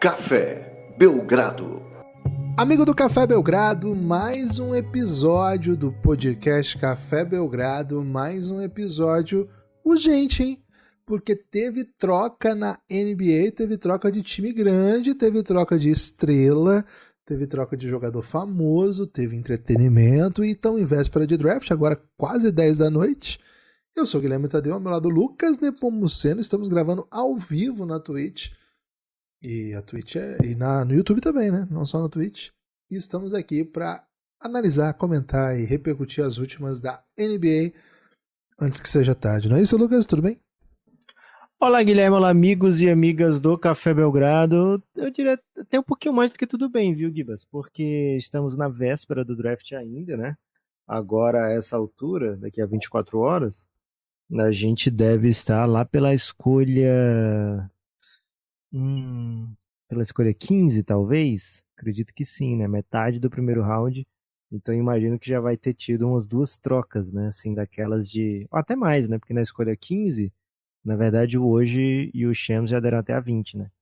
Café Belgrado. Amigo do Café Belgrado, mais um episódio do podcast Café Belgrado, mais um episódio urgente, hein? Porque teve troca na NBA, teve troca de time grande, teve troca de estrela, teve troca de jogador famoso, teve entretenimento e estão em véspera de draft, agora quase 10 da noite. Eu sou o Guilherme Tadeu, ao meu lado Lucas Nepomuceno, estamos gravando ao vivo na Twitch. E a Twitch no YouTube também, né? Não só na Twitch. E estamos aqui para analisar, comentar e repercutir as últimas da NBA antes que seja tarde. Não é isso, Lucas? Tudo bem? Olá, Guilherme. Olá, amigos e amigas do Café Belgrado. Eu diria até um pouquinho mais do que tudo bem, viu, Gibas? Porque estamos na véspera do draft ainda, né? Agora, a essa altura, daqui a 24 horas, a gente deve estar lá pela escolha... pela escolha 15, talvez? Acredito que sim, né? Metade do primeiro round. Então imagino que já vai ter tido umas duas trocas, né? Assim, daquelas de... Ou até mais, né? Porque na escolha 15, na verdade, o Hoje e o Shams já deram até a 20, né?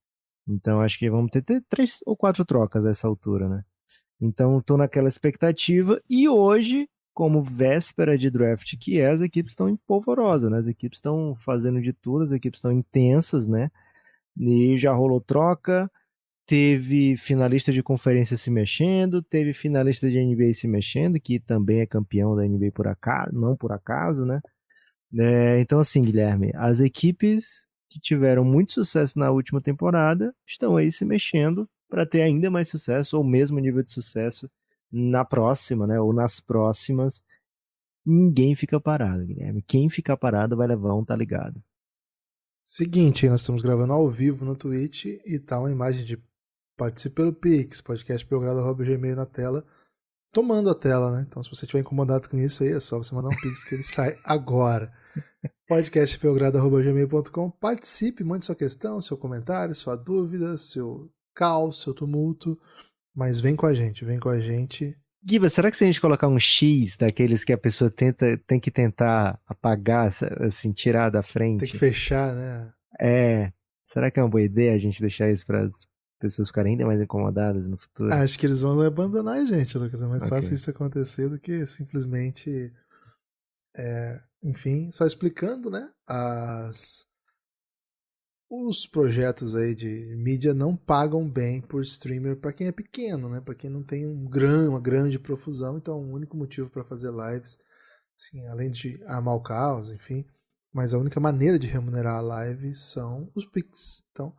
Então acho que vamos ter 3 ou 4 trocas a essa altura, né? Então tô naquela expectativa. E hoje, como véspera de draft que é, as equipes estão em polvorosa, né? As equipes estão fazendo de tudo, as equipes estão intensas, né? E já rolou troca, teve finalista de conferência se mexendo, teve finalista de NBA se mexendo, que também é campeão da NBA por acaso, não por acaso, né? Então, assim, Guilherme, as equipes que tiveram muito sucesso na última temporada estão aí se mexendo para ter ainda mais sucesso, ou mesmo nível de sucesso na próxima, né? Ou nas próximas. Ninguém fica parado, Guilherme. Quem ficar parado vai levar um, tá ligado? Seguinte, nós estamos gravando ao vivo no Twitch e tá uma imagem de participe pelo Pix, podcastbelgrado@gmail na tela, tomando a tela, né? Então se você estiver incomodado com isso aí, é só você mandar um Pix que ele sai agora. podcastbelgrado@gmail.com. Participe, mande sua questão, seu comentário, sua dúvida, seu caos, seu tumulto, mas vem com a gente, vem com a gente. Giba, será que se a gente colocar um X daqueles que a pessoa tem que tentar apagar, assim, tirar da frente? Tem que fechar, né? Será que é uma boa ideia a gente deixar isso para as pessoas ficarem ainda mais incomodadas no futuro? Acho que eles vão abandonar a gente, Lucas. É mais fácil isso acontecer do que simplesmente... enfim, só explicando, né? Os projetos aí de mídia não pagam bem por streamer para quem é pequeno, né? Para quem não tem uma grande profusão. Então, o único motivo para fazer lives, assim, além de amar o caos, enfim, mas a única maneira de remunerar a live são os Pix. Então,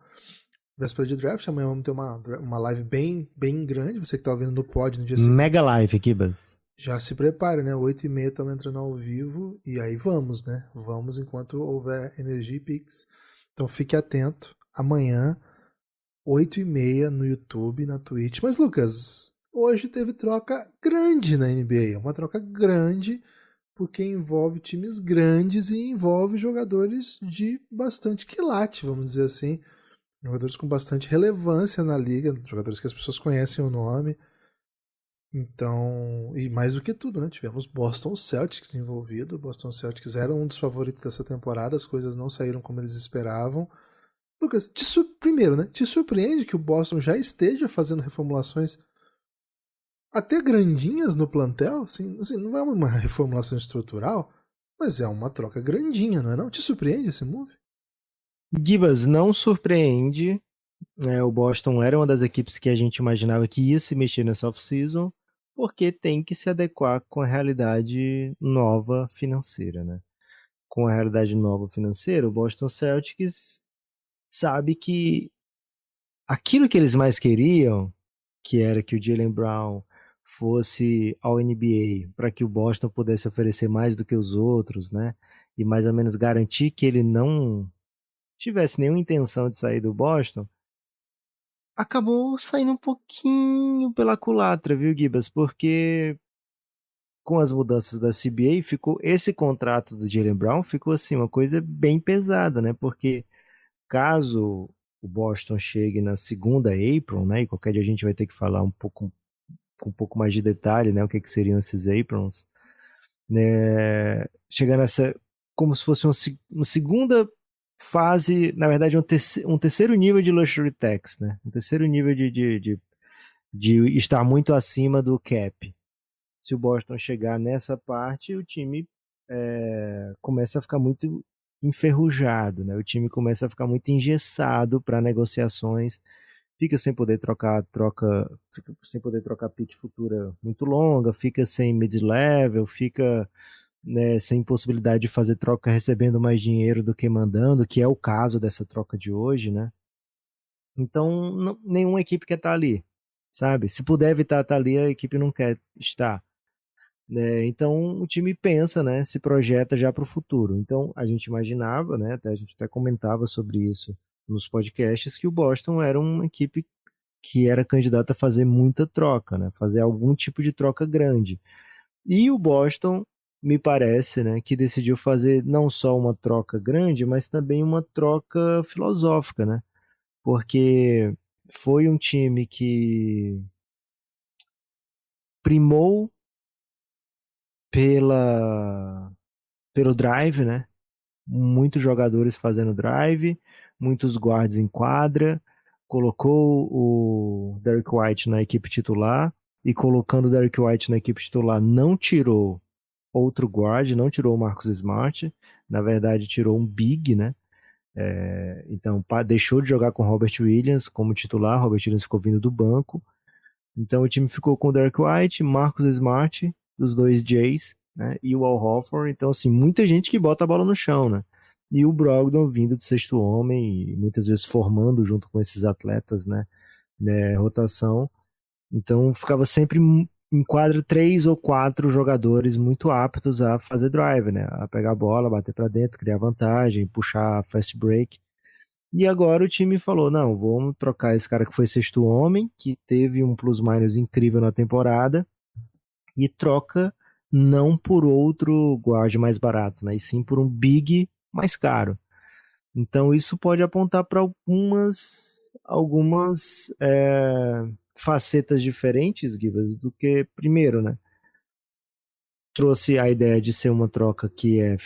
véspera de draft, amanhã vamos ter uma live bem, bem grande. Você que tá ouvindo no pod no dia seguinte. Mega live, Gibas. Já se prepare, né? 8h30 estamos entrando ao vivo e aí vamos, né? Vamos enquanto houver energia e Pix. Então fique atento. Amanhã, 8h30 no YouTube, na Twitch. Mas, Lucas, hoje teve troca grande na NBA. Uma troca grande porque envolve times grandes e envolve jogadores de bastante quilate, vamos dizer assim. Jogadores com bastante relevância na liga. Jogadores que as pessoas conhecem o nome. Então, e mais do que tudo, né? Tivemos Boston Celtics envolvido. Boston Celtics era um dos favoritos dessa temporada, as coisas não saíram como eles esperavam. Lucas, primeiro, né? Te surpreende que o Boston já esteja fazendo reformulações até grandinhas no plantel? Assim, não é uma reformulação estrutural, mas é uma troca grandinha, não é não? Te surpreende esse move? Gibas, não surpreende. O Boston era uma das equipes que a gente imaginava que ia se mexer nessa off-season, porque tem que se adequar com a realidade nova financeira, né? Com a realidade nova financeira, o Boston Celtics sabe que aquilo que eles mais queriam, que era que o Jaylen Brown fosse ao NBA, para que o Boston pudesse oferecer mais do que os outros, né? E mais ou menos garantir que ele não tivesse nenhuma intenção de sair do Boston, acabou saindo um pouquinho pela culatra, viu, Gibas? Porque com as mudanças da CBA, esse contrato do Jaylen Brown ficou assim, uma coisa bem pesada, né? Porque caso o Boston chegue na segunda Apron, né? E qualquer dia a gente vai ter que falar com um pouco mais de detalhe, né? O que seriam esses Aprons, né? Chegar nessa, como se fosse uma segunda fase, na verdade, um terceiro nível de luxury tax, né? Um terceiro nível de estar muito acima do cap. Se o Boston chegar nessa parte, o time começa a ficar muito enferrujado, né? O time começa a ficar muito engessado para negociações, fica sem poder fica sem poder trocar pique futura muito longa, fica sem mid-level, fica, né, sem possibilidade de fazer troca recebendo mais dinheiro do que mandando, que é o caso dessa troca de hoje, né? Então, nenhuma equipe quer estar ali, sabe? Se puder evitar estar ali, a equipe não quer estar. Né? Então o time pensa, né, se projeta já para o futuro. Então a gente imaginava, né, a gente até comentava sobre isso nos podcasts, que o Boston era uma equipe que era candidata a fazer muita troca, né, fazer algum tipo de troca grande. E o Boston, me parece, né, que decidiu fazer não só uma troca grande, mas também uma troca filosófica, né, porque foi um time que primou pela pelo drive, né? Muitos jogadores fazendo drive, muitos guards em quadra, colocou o Derrick White na equipe titular e colocando o Derrick White na equipe titular não tirou outro guard, não tirou o Marcus Smart, na verdade tirou um big, né? Então deixou de jogar com Robert Williams como titular, Robert Williams ficou vindo do banco, então o time ficou com o Derrick White, Marcus Smart, os dois Jays, né, e o Al Horford. Então, assim, muita gente que bota a bola no chão, né? E o Brogdon vindo do sexto homem, e muitas vezes formando junto com esses atletas, né, rotação. Então, ficava sempre em quadra 3 ou 4 jogadores muito aptos a fazer drive, né? A pegar a bola, bater para dentro, criar vantagem, puxar fast break. E agora o time falou: não, vamos trocar esse cara que foi sexto homem, que teve um plus-minus incrível na temporada, e troca não por outro guard mais barato, né? E sim por um big mais caro. Então isso pode apontar para algumas facetas diferentes, Givas, do que primeiro, né? Trouxe a ideia de ser uma troca que é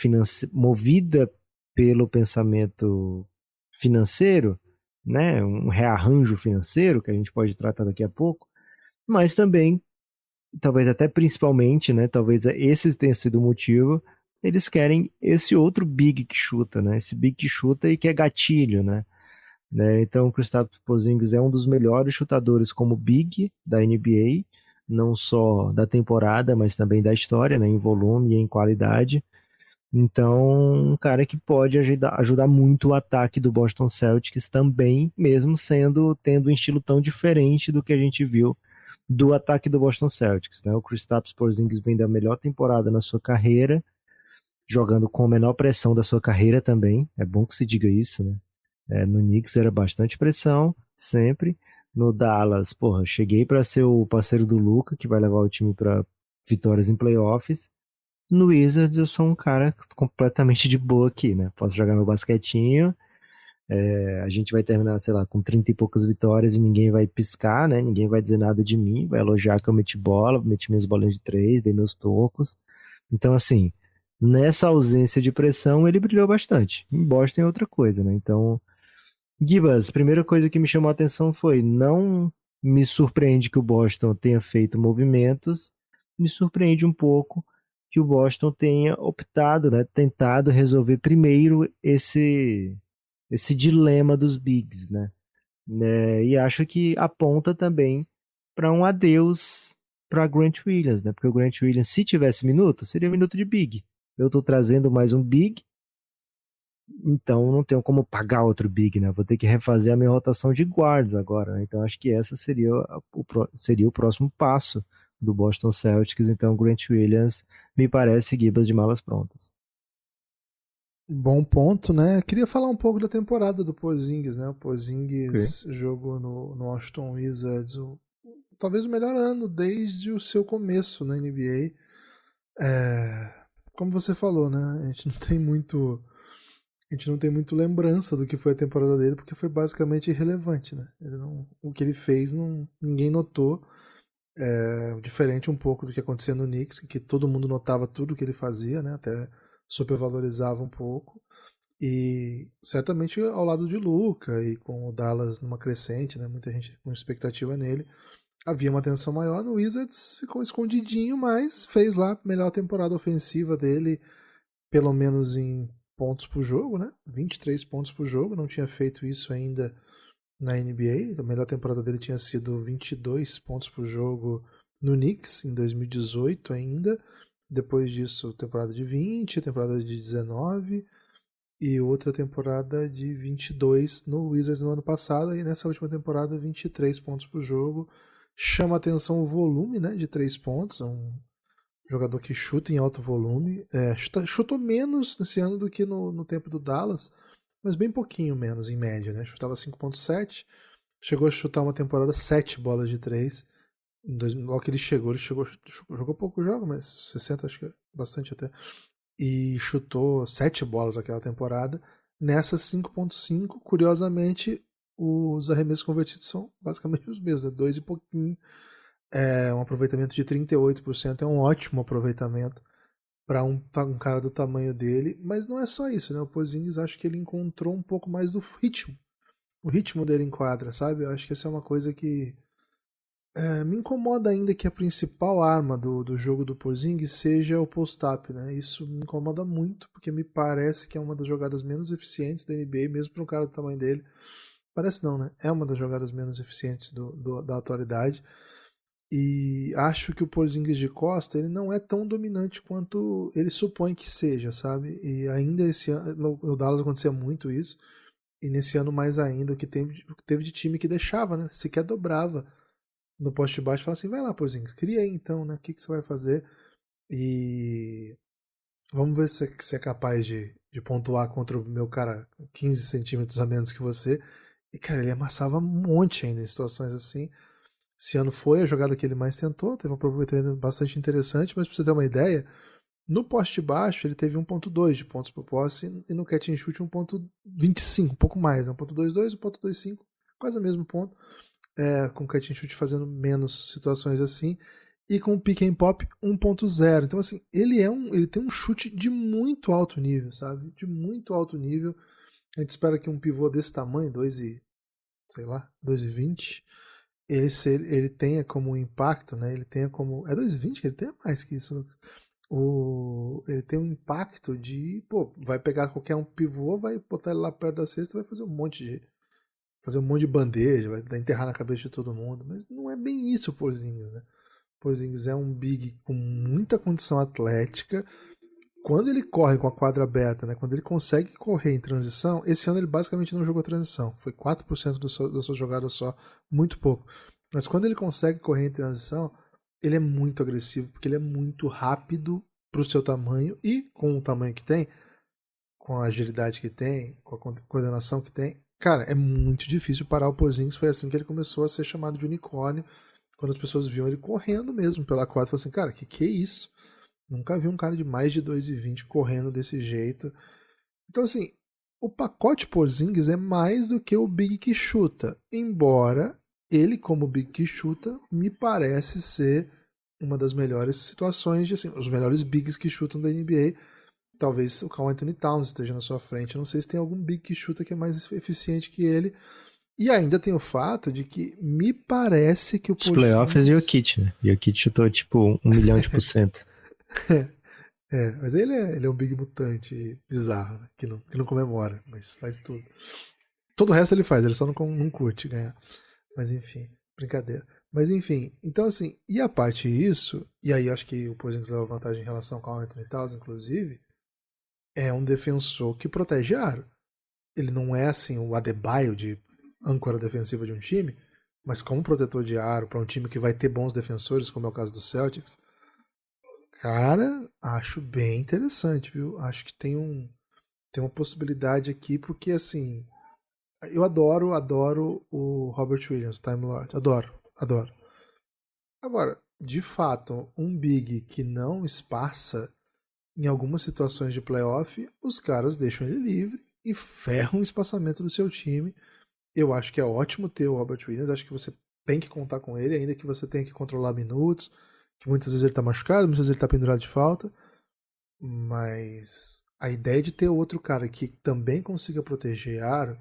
movida pelo pensamento financeiro, né? Um rearranjo financeiro que a gente pode tratar daqui a pouco, mas também, talvez até principalmente, né? Talvez esse tenha sido o motivo. Eles querem esse outro big que chuta, né? Esse big que chuta e que é gatilho, né? Então, o Kristaps Porzingis é um dos melhores chutadores como big da NBA, não só da temporada, mas também da história, né? Em volume e em qualidade. Então, um cara que pode ajudar muito o ataque do Boston Celtics também, mesmo tendo um estilo tão diferente do que a gente viu do ataque do Boston Celtics, né? O Kristaps Porzingis vem da melhor temporada na sua carreira, jogando com a menor pressão da sua carreira também. É bom que se diga isso, né? No Knicks era bastante pressão, sempre. No Dallas, porra, cheguei para ser o parceiro do Luka, que vai levar o time para vitórias em playoffs. No Wizards eu sou um cara completamente de boa aqui, né? Posso jogar meu basquetinho, a gente vai terminar, sei lá, com 30 e poucas vitórias e ninguém vai piscar, né? Ninguém vai dizer nada de mim, vai elogiar que eu meti bola, meti minhas bolinhas de três, dei meus tocos. Então, assim, nessa ausência de pressão, ele brilhou bastante. Em Boston é outra coisa, né? Então, Gibas, a primeira coisa que me chamou a atenção foi: não me surpreende que o Boston tenha feito movimentos, me surpreende um pouco que o Boston tenha optado, né, tentado resolver primeiro esse dilema dos bigs, né? E acho que aponta também para um adeus para Grant Williams, né? Porque o Grant Williams, se tivesse minuto, seria minuto de big. Eu estou trazendo mais um big, então não tenho como pagar outro big, né? Vou ter que refazer a minha rotação de guards agora, né? Então acho que essa seria o próximo passo do Boston Celtics. Então Grant Williams me parece Gibas de malas prontas. Bom ponto, né? Queria falar um pouco da temporada do Porzingis, né? O Okay. Porzingis jogou no Washington Wizards talvez o melhor ano desde o seu começo na NBA. Como você falou, né? A gente não tem muito lembrança do que foi a temporada dele, porque foi basicamente irrelevante, né? O que ele fez, ninguém notou. Diferente um pouco do que acontecia no Knicks, que todo mundo notava tudo que ele fazia, né? Até supervalorizava um pouco. E certamente ao lado de Luka e com o Dallas numa crescente, né, muita gente com expectativa nele, havia uma tensão maior. No Wizards ficou escondidinho, mas fez lá a melhor temporada ofensiva dele, pelo menos em pontos por jogo, né? 23 pontos por jogo, não tinha feito isso ainda na NBA. A melhor temporada dele tinha sido 22 pontos por jogo no Knicks, em 2018 ainda. Depois disso, temporada de 20, temporada de 19 e outra temporada de 22 no Wizards no ano passado. E nessa última temporada, 23 pontos por jogo. Chama atenção o volume, né, de 3 pontos. É um jogador que chuta em alto volume. Chutou menos nesse ano do que no tempo do Dallas, mas bem pouquinho menos em média, né? Chutava 5.7, chegou a chutar uma temporada 7 bolas de 3. Logo que ele jogou pouco jogo, mas 60 acho que é bastante até. E chutou 7 bolas aquela temporada. Nessas 5.5, curiosamente, os arremessos convertidos são basicamente os mesmos, 2 e pouquinho. Um aproveitamento de 38%, é um ótimo aproveitamento para um cara do tamanho dele, mas não é só isso, né? O Porzingis, acho que ele encontrou um pouco mais do ritmo. O ritmo dele em quadra, sabe? Eu acho que essa é uma coisa que me incomoda ainda, que a principal arma do jogo do Porzingis seja o post-up, né? Isso me incomoda muito, porque me parece que é uma das jogadas menos eficientes da NBA, mesmo para um cara do tamanho dele. Parece não, né? É uma das jogadas menos eficientes da atualidade. E acho que o Porzingis de costa, ele não é tão dominante quanto ele supõe que seja, sabe? E ainda esse ano, no Dallas acontecia muito isso, e nesse ano mais ainda, o que teve de time que deixava, né? Sequer dobrava no poste baixo e falava assim, vai lá, Porzingis, cria aí então, né? O que você vai fazer? E vamos ver se você é capaz de pontuar contra o meu cara 15 centímetros a menos que você. E, cara, ele amassava um monte ainda em situações assim. Esse ano foi a jogada que ele mais tentou, teve um aproveitamento bastante interessante, mas pra você ter uma ideia, no poste baixo ele teve 1.2 de pontos por posse e no catch and shoot 1.25, um pouco mais, né? 1.22, 1.25, quase o mesmo ponto, com o catch and shoot fazendo menos situações assim, e com o pick and pop 1.0. Então assim, ele tem um chute de muito alto nível, sabe? De muito alto nível. A gente espera que um pivô desse tamanho, 2,20, ele tenha como impacto, né? Ele tenha como. É 2,20 que ele tem mais que isso, Lucas. Ele tem um impacto de. Pô, vai pegar qualquer um pivô, vai botar ele lá perto da cesta, vai fazer um monte de bandeja, vai enterrar na cabeça de todo mundo. Mas não é bem isso o Porzingis, né? O Porzingis é um big com muita condição atlética. Quando ele corre com a quadra aberta, né? Quando ele consegue correr em transição, esse ano ele basicamente não jogou transição. Foi 4% da sua jogada só, muito pouco. Mas quando ele consegue correr em transição, ele é muito agressivo, porque ele é muito rápido para o seu tamanho e com o tamanho que tem, com a agilidade que tem, com a coordenação que tem. Cara, é muito difícil parar o Porzingis. Foi assim que ele começou a ser chamado de unicórnio, quando as pessoas viam ele correndo mesmo pela quadra. Falaram assim, cara, que é isso? Nunca vi um cara de mais de 2,20 correndo desse jeito. Então, assim, o pacote Porzingis é mais do que o big que chuta. Embora ele, como big que chuta, me parece ser uma das melhores situações, de, assim, os melhores bigs que chutam da NBA. Talvez o Karl Anthony Towns esteja na sua frente. Eu não sei se tem algum big que chuta que é mais eficiente que ele. E ainda tem o fato de que me parece que o Porzingis... Os playoffs e o Jokic, né? O Jokic chutou tipo 1 milhão de %. Mas ele é um big mutante bizarro, né? que não comemora, mas faz tudo. Todo o resto ele faz, ele só não curte ganhar. Mas enfim, brincadeira. Mas enfim, então assim, e a parte disso, e aí acho que o Porzingis leva vantagem em relação ao Anthony Towns, inclusive, é um defensor que protege aro. Ele não é assim o Adebayo de âncora defensiva de um time, mas como protetor de aro para um time que vai ter bons defensores, como é o caso do Celtics, cara, acho bem interessante, viu? Acho que tem uma possibilidade aqui, porque assim, eu adoro o Robert Williams, o Time Lord. Adoro. Agora, de fato, um big que não espaça em algumas situações de playoff, os caras deixam ele livre e ferram o espaçamento do seu time. Eu acho que é ótimo ter o Robert Williams, acho que você tem que contar com ele, ainda que você tenha que controlar minutos, que muitas vezes ele tá machucado, muitas vezes ele tá pendurado de falta. Mas a ideia de ter outro cara que também consiga proteger aro,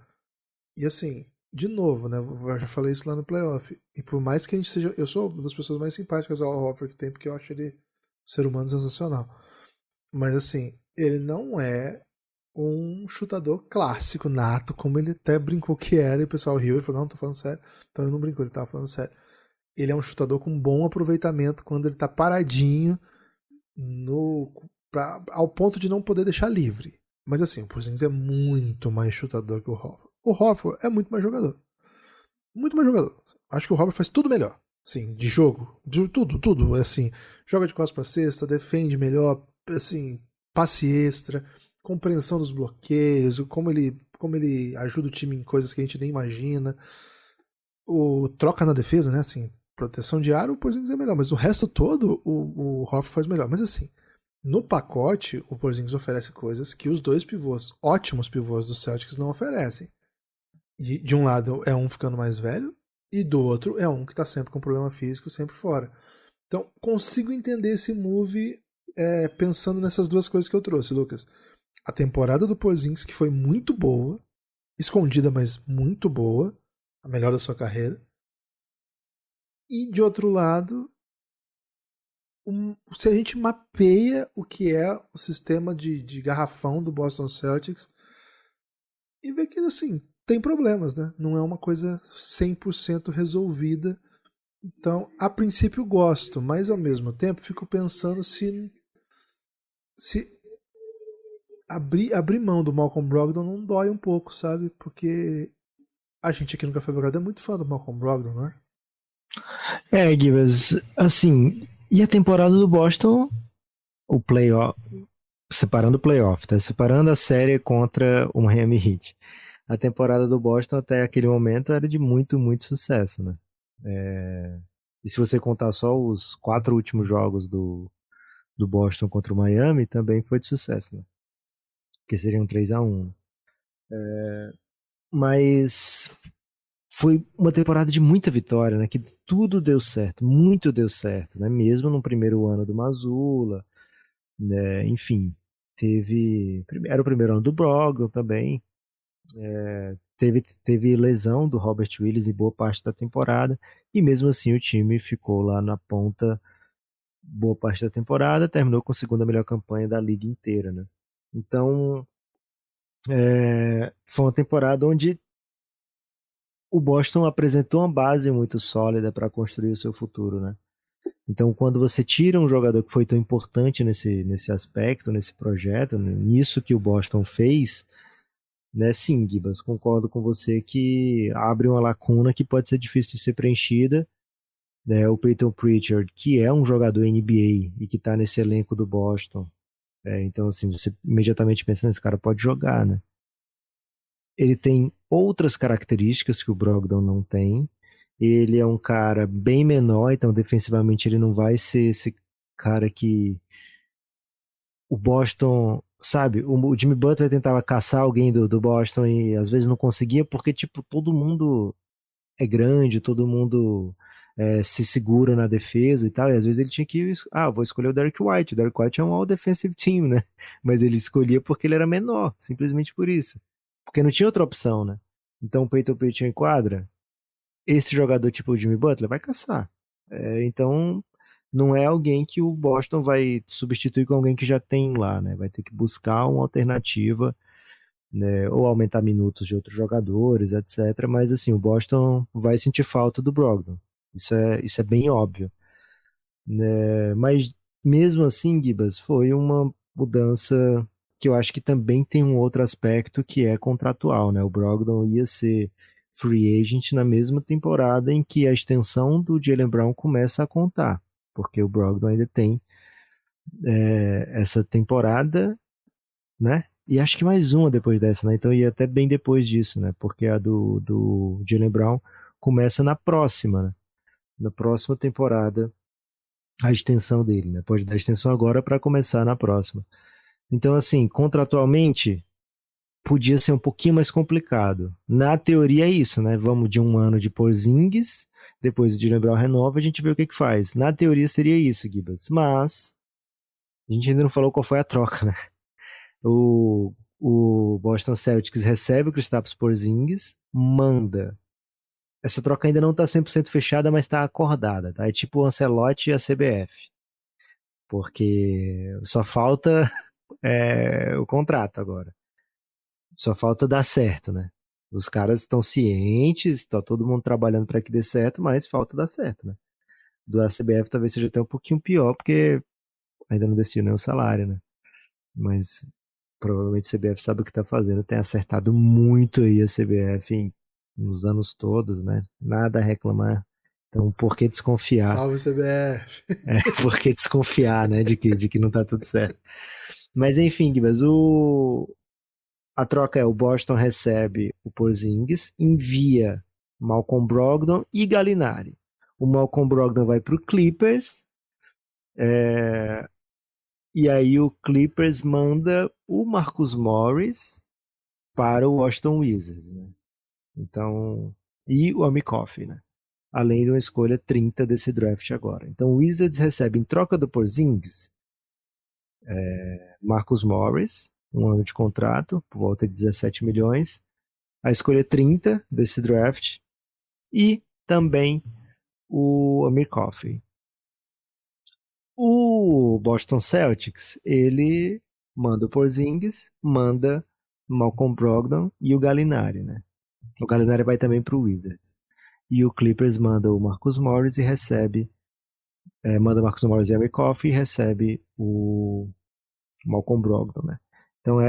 e assim, de novo, né? Eu já falei isso lá no playoff. E por mais que a gente seja. Eu sou uma das pessoas mais simpáticas ao Horford que tem, porque eu acho ele um ser humano sensacional. Mas assim, ele não é um chutador clássico, nato, como ele até brincou que era, e o pessoal riu e falou, não, tô falando sério. Então ele não brincou, ele tava falando sério. Ele é um chutador com bom aproveitamento quando ele tá paradinho ao ponto de não poder deixar livre. Mas assim, o Porzingis é muito mais chutador que o Horford. O Horford é muito mais jogador. Muito mais jogador. Acho que o Horford faz tudo melhor. Assim, de jogo, de tudo. Assim, joga de costas pra cesta, defende melhor, assim, passe extra, compreensão dos bloqueios, como ele ajuda o time em coisas que a gente nem imagina. O troca na defesa, né? Assim, proteção de aro, o Porzingis é melhor, mas o resto todo o Horford faz melhor. Mas assim, no pacote, o Porzingis oferece coisas que os dois pivôs, ótimos pivôs do Celtics, não oferecem. De um lado é um ficando mais velho, e do outro é um que tá sempre com problema físico, sempre fora. Então, consigo entender esse move pensando nessas duas coisas que eu trouxe, Lucas. A temporada do Porzingis, que foi muito boa, escondida, mas muito boa, a melhor da sua carreira. E de outro lado, se a gente mapeia o que é o sistema de garrafão do Boston Celtics e vê que, assim, tem problemas, né? Não é uma coisa 100% resolvida. Então, a princípio gosto, mas ao mesmo tempo fico pensando se abrir mão do Malcolm Brogdon não dói um pouco, sabe? Porque a gente aqui no Café Belgrado é muito fã do Malcolm Brogdon, não é? Gibas, assim, e a temporada do Boston, o playoff, separando o playoff, tá? Separando a série contra o Miami Heat. A temporada do Boston até aquele momento era de muito, muito sucesso, né? E se você contar só os 4 últimos jogos do Boston contra o Miami, também foi de sucesso, né? Porque seriam 3-1. Mas foi uma temporada de muita vitória, né? Que tudo deu certo, muito deu certo, né? Mesmo no primeiro ano do Mazzulla, né? Enfim, era o primeiro ano do Brogdon também. Teve lesão do Robert Williams em boa parte da temporada, e mesmo assim o time ficou lá na ponta boa parte da temporada, terminou com a segunda melhor campanha da liga inteira, né? Então, foi uma temporada onde o Boston apresentou uma base muito sólida para construir o seu futuro, né? Então, quando você tira um jogador que foi tão importante nesse aspecto, nesse projeto, nisso que o Boston fez, né? Sim, Gibas, concordo com você que abre uma lacuna que pode ser difícil de ser preenchida. Né? O Peyton Pritchard, que é um jogador NBA e que está nesse elenco do Boston, então assim, você imediatamente pensa nesse cara pode jogar, né? Ele tem outras características que o Brogdon não tem. Ele é um cara bem menor, então defensivamente ele não vai ser esse cara que o Boston, sabe, o Jimmy Butler tentava caçar alguém do Boston e às vezes não conseguia porque, tipo, todo mundo é grande, todo mundo se segura na defesa e tal, e às vezes ele tinha que, vou escolher o Derrick White. O Derrick White é um all-defensive team, né? Mas ele escolhia porque ele era menor, simplesmente por isso. Porque não tinha outra opção, né? Então o Peyton Pritchard em quadra, esse jogador tipo o Jimmy Butler vai caçar. Então não é alguém que o Boston vai substituir com alguém que já tem lá, né? Vai ter que buscar uma alternativa, né? Ou aumentar minutos de outros jogadores, etc. Mas assim, o Boston vai sentir falta do Brogdon. Isso é bem óbvio. Né? Mas mesmo assim, Gibas, foi uma mudança que eu acho que também tem um outro aspecto que é contratual, né? O Brogdon ia ser free agent na mesma temporada em que a extensão do Jaylen Brown começa a contar, porque o Brogdon ainda tem essa temporada, né? E acho que mais uma depois dessa, né? Então ia até bem depois disso, né? Porque a do Jaylen Brown começa na próxima, né? Na próxima temporada, a extensão dele, né? Pode dar extensão agora para começar na próxima. Então, assim, contratualmente, podia ser um pouquinho mais complicado. Na teoria é isso, né? Vamos de um ano de Porzingis, depois de Jaylen Brown renova, a gente vê o que faz. Na teoria seria isso, Gibas. Mas A gente ainda não falou qual foi a troca, né? O Boston Celtics recebe o Kristaps Porzingis, manda. Essa troca ainda não está 100% fechada, mas está acordada, tá? É tipo o Ancelotti e a CBF. Porque só falta o contrato agora. Só falta dar certo, né? Os caras estão cientes, está todo mundo trabalhando para que dê certo, mas falta dar certo, né? Do CBF talvez seja até um pouquinho pior, porque ainda não decidiu nem o salário, né? Mas provavelmente a CBF sabe o que está fazendo, tem acertado muito aí a CBF nos anos todos, né? Nada a reclamar. Então, por que desconfiar? Salve CBF! Por que desconfiar, né? De que não tá tudo certo. Mas enfim, Gibas, a troca é: o Boston recebe o Porzingis, envia Malcolm Brogdon e Gallinari. O Malcolm Brogdon vai para o Clippers, e aí o Clippers manda o Marcus Morris para o Washington Wizards, né? Então, e o Amikoff, né? Além de uma escolha 30 desse draft agora. Então o Wizards recebe em troca do Porzingis Marcus Morris, um ano de contrato, por volta de 17 milhões, a escolha 30 desse draft e também o Amir Coffey. O Boston Celtics, ele manda o Porzingis, manda Malcolm Brogdon e o Gallinari, né? O Gallinari vai também para o Wizards. E o Clippers manda o Marcus Morris e recebe manda o Marcus Morris e Amir Coffey e recebe o Malcolm Brogdon, né? Então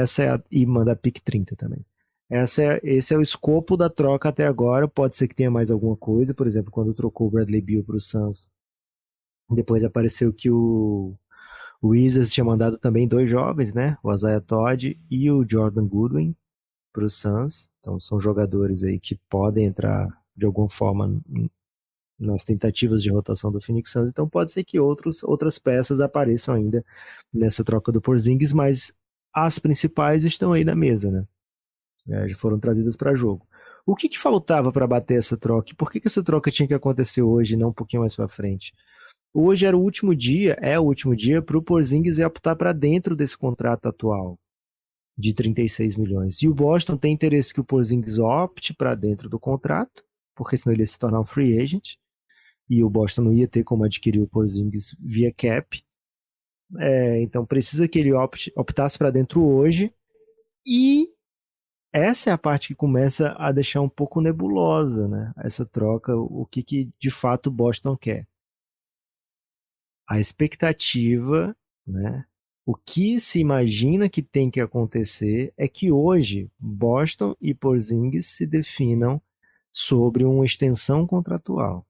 e manda a pick 30 também. Esse é o escopo da troca até agora. Pode ser que tenha mais alguma coisa, por exemplo, quando trocou o Bradley Beal para o Suns, depois apareceu que o Wizards tinha mandado também 2 jovens, né? O Isaiah Todd e o Jordan Goodwin para o Suns. Então são jogadores aí que podem entrar de alguma forma nas tentativas de rotação do Phoenix Suns. Então pode ser que outras peças apareçam ainda nessa troca do Porzingis, mas as principais estão aí na mesa, né? Já foram trazidas para jogo. O que faltava para bater essa troca? Por que essa troca tinha que acontecer hoje e não um pouquinho mais para frente? Hoje era o último dia para o Porzingis optar para dentro desse contrato atual de 36 milhões. E o Boston tem interesse que o Porzingis opte para dentro do contrato, porque senão ele ia se tornar um free agent, e o Boston não ia ter como adquirir o Porzingis via cap. Então precisa que ele optasse para dentro hoje, e essa é a parte que começa a deixar um pouco nebulosa, né? Essa troca, o que de fato o Boston quer. A expectativa, né? O que se imagina que tem que acontecer é que hoje Boston e Porzingis se definam sobre uma extensão contratual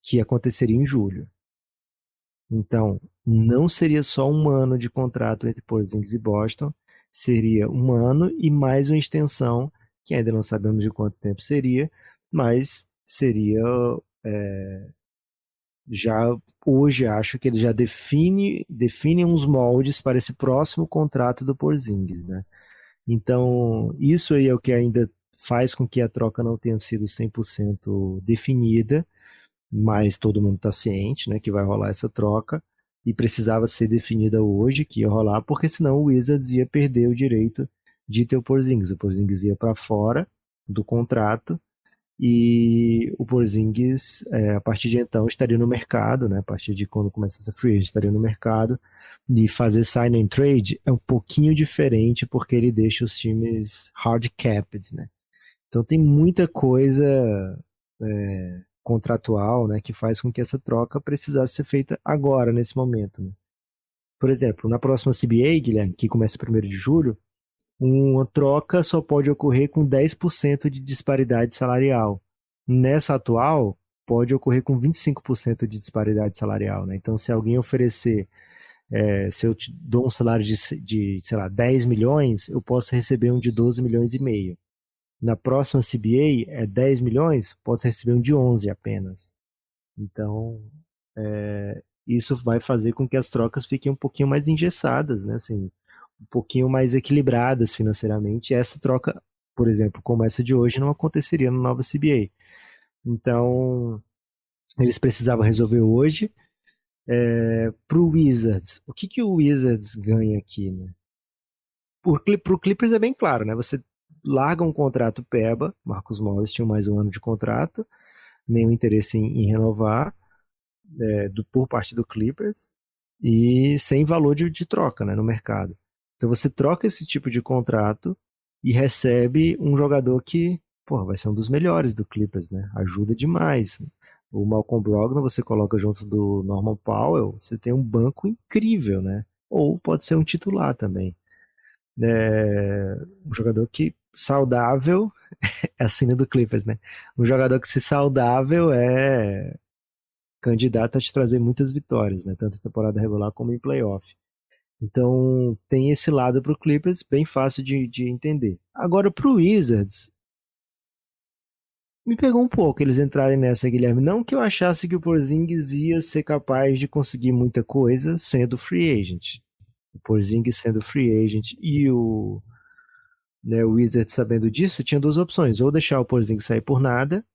que aconteceria em julho. Então, não seria só um ano de contrato entre Porzingis e Boston, seria um ano e mais uma extensão, que ainda não sabemos de quanto tempo seria, mas seria já hoje acho que ele já define uns moldes para esse próximo contrato do Porzingis, né? Então, isso aí é o que ainda faz com que a troca não tenha sido 100% definida, mas todo mundo está ciente, né, que vai rolar essa troca e precisava ser definida hoje que ia rolar, porque senão o Wizards ia perder o direito de ter o Porzingis. O Porzingis ia para fora do contrato e o Porzingis, a partir de então, estaria no mercado, né, a partir de quando começa essa free agent, estaria no mercado, e fazer sign and trade é um pouquinho diferente porque ele deixa os times hard capped, né? Então tem muita coisa contratual, né, que faz com que essa troca precisasse ser feita agora, nesse momento, né? Por exemplo, na próxima CBA, Guilherme, que começa 1º de julho, uma troca só pode ocorrer com 10% de disparidade salarial. Nessa atual, pode ocorrer com 25% de disparidade salarial, né? Então, se alguém oferecer, se eu te dou um salário de, sei lá, 10 milhões, eu posso receber um de 12 milhões e meio. Na próxima CBA é 10 milhões, posso receber um de 11 apenas. Então, isso vai fazer com que as trocas fiquem um pouquinho mais engessadas, né? Assim, um pouquinho mais equilibradas financeiramente. Essa troca, por exemplo, como essa de hoje, não aconteceria no nova CBA. Então, eles precisavam resolver hoje. Pro Wizards, o que o Wizards ganha aqui, né? Pro Clippers é bem claro, né? Você larga um contrato PEBA, Marcus Morris tinha mais um ano de contrato, nenhum interesse em renovar por parte do Clippers e sem valor de troca, né, no mercado. Então você troca esse tipo de contrato e recebe um jogador que, porra, vai ser um dos melhores do Clippers, né? Ajuda demais. O Malcolm Brogdon você coloca junto do Norman Powell, você tem um banco incrível, né? Ou pode ser um titular também. Um jogador que saudável é acima do Clippers, né? Um jogador que se saudável é candidato a te trazer muitas vitórias, né? Tanto em temporada regular como em playoff. Então tem esse lado para o Clippers bem fácil de entender. Agora para o Wizards me pegou um pouco eles entrarem nessa, Guilherme. Não que eu achasse que o Porzingis ia ser capaz de conseguir muita coisa sendo free agent. O Porzingis sendo free agent e o Wizards sabendo disso, tinha duas opções. Ou deixar o Porzingis sair por nada,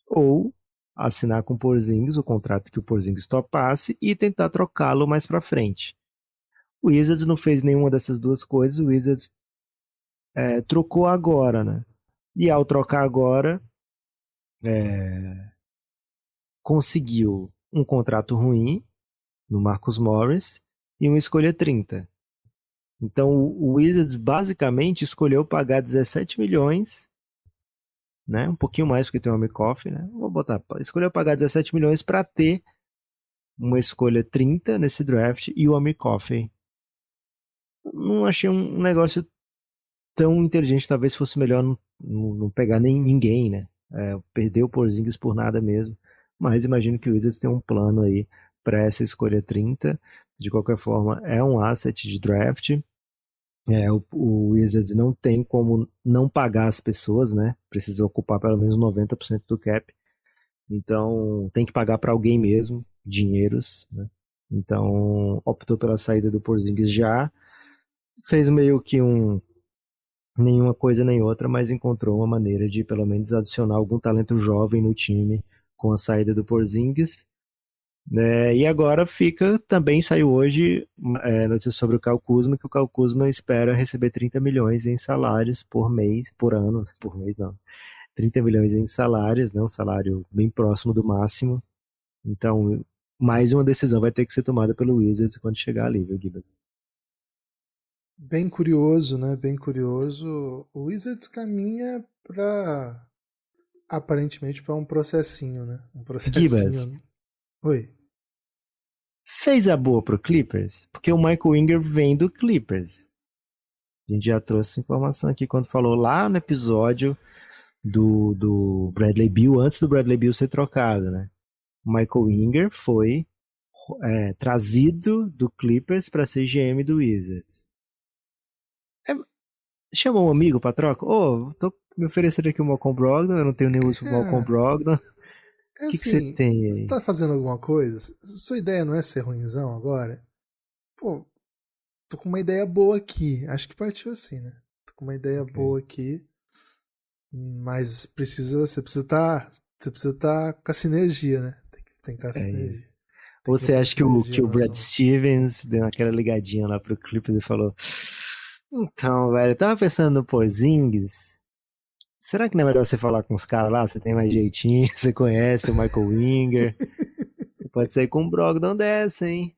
ou assinar com o Porzingis o contrato que o Porzingis topasse e tentar trocá-lo mais para frente. O Wizards não fez nenhuma dessas duas coisas, o Wizards trocou agora, né? E ao trocar agora, conseguiu um contrato ruim no Marcus Morris e uma escolha 30. Então o Wizards basicamente escolheu pagar 17 milhões, né? Um pouquinho mais porque tem o Amikoff, né? Vou botar, escolheu pagar 17 milhões para ter uma escolha 30 nesse draft e o Amikoff. Não achei um negócio tão inteligente, talvez fosse melhor não pegar nem ninguém, né? Perder o Porzingis por nada mesmo. Mas imagino que o Wizards tem um plano aí para essa escolha 30. De qualquer forma, é um asset de draft. O Wizards não tem como não pagar as pessoas, né? Precisa ocupar pelo menos 90% do cap. Então, tem que pagar para alguém mesmo, dinheiros, né? Então, optou pela saída do Porzingis já. Fez meio que nenhuma coisa nem outra, mas encontrou uma maneira de pelo menos adicionar algum talento jovem no time com a saída do Porzingis. E agora também saiu hoje notícia sobre o Kyle Kuzma, que o Kyle Kuzma espera receber 30 milhões em salários por ano, por mês não, 30 milhões em salários, né, um salário bem próximo do máximo. Então, mais uma decisão vai ter que ser tomada pelo Wizards quando chegar ali, viu, Gibbons? Bem curioso, né? Bem curioso. O Wizards caminha para aparentemente para um processinho, né? Um processinho. Gibbons, Oi. fez a boa pro Clippers? Porque o Michael Winger vem do Clippers. A gente já trouxe essa informação aqui quando falou lá no episódio do Bradley Beal, antes do Bradley Beal ser trocado, né? O Michael Winger foi trazido do Clippers para ser GM do Wizards. Chamou um amigo pra troca? Tô me oferecendo aqui o Malcolm Brogdon, eu não tenho nenhum uso pro Malcolm Brogdon. O que você Assim, tem você aí? tá fazendo alguma coisa? Sua ideia não é ser ruinzão agora? Pô, tô com uma ideia boa aqui. Acho que partiu assim, né? Tô com uma ideia Okay. boa aqui. Mas você precisa estar com a sinergia, né? Tem que estar com a sinergia. Isso. Tem Ou que você botar acha que sinergia o no Brad assunto. Stevens deu aquela ligadinha lá pro Clippers e falou: Então, velho, eu tava pensando no Porzingis. Será que não é melhor você falar com os caras lá? Você tem mais jeitinho, você conhece o Michael Winger. Você pode sair com um Brogdon dessa, hein?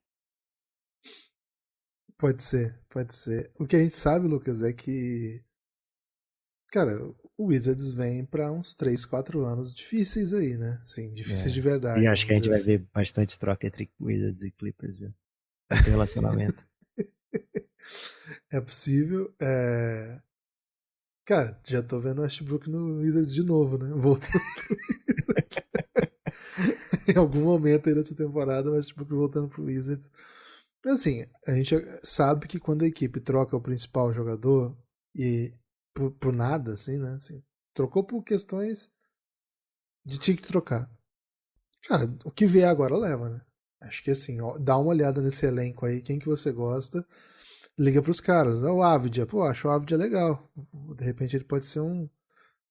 Pode ser, pode ser. O que a gente sabe, Lucas, é que, cara, o Wizards vem pra uns 3, 4 anos difíceis aí, né? Sim, difíceis de E verdade, acho que vamos a dizer gente vai assim. ver bastante troca entre Wizards e Clippers, viu? Muito relacionamento. É possível. Cara, já tô vendo o Westbrook no Wizards de novo, né? Voltando pro Wizards. Em algum momento aí nessa temporada, o Westbrook voltando pro Wizards. Mas assim, a gente sabe que quando a equipe troca o principal jogador e por nada, assim, né? Assim, trocou por questões de tinha que trocar. Cara, o que vier agora leva, né? Acho que assim, ó, dá uma olhada nesse elenco aí, quem que você gosta, liga pros caras. O Avdia, pô, acho o Avdia legal. De repente ele pode ser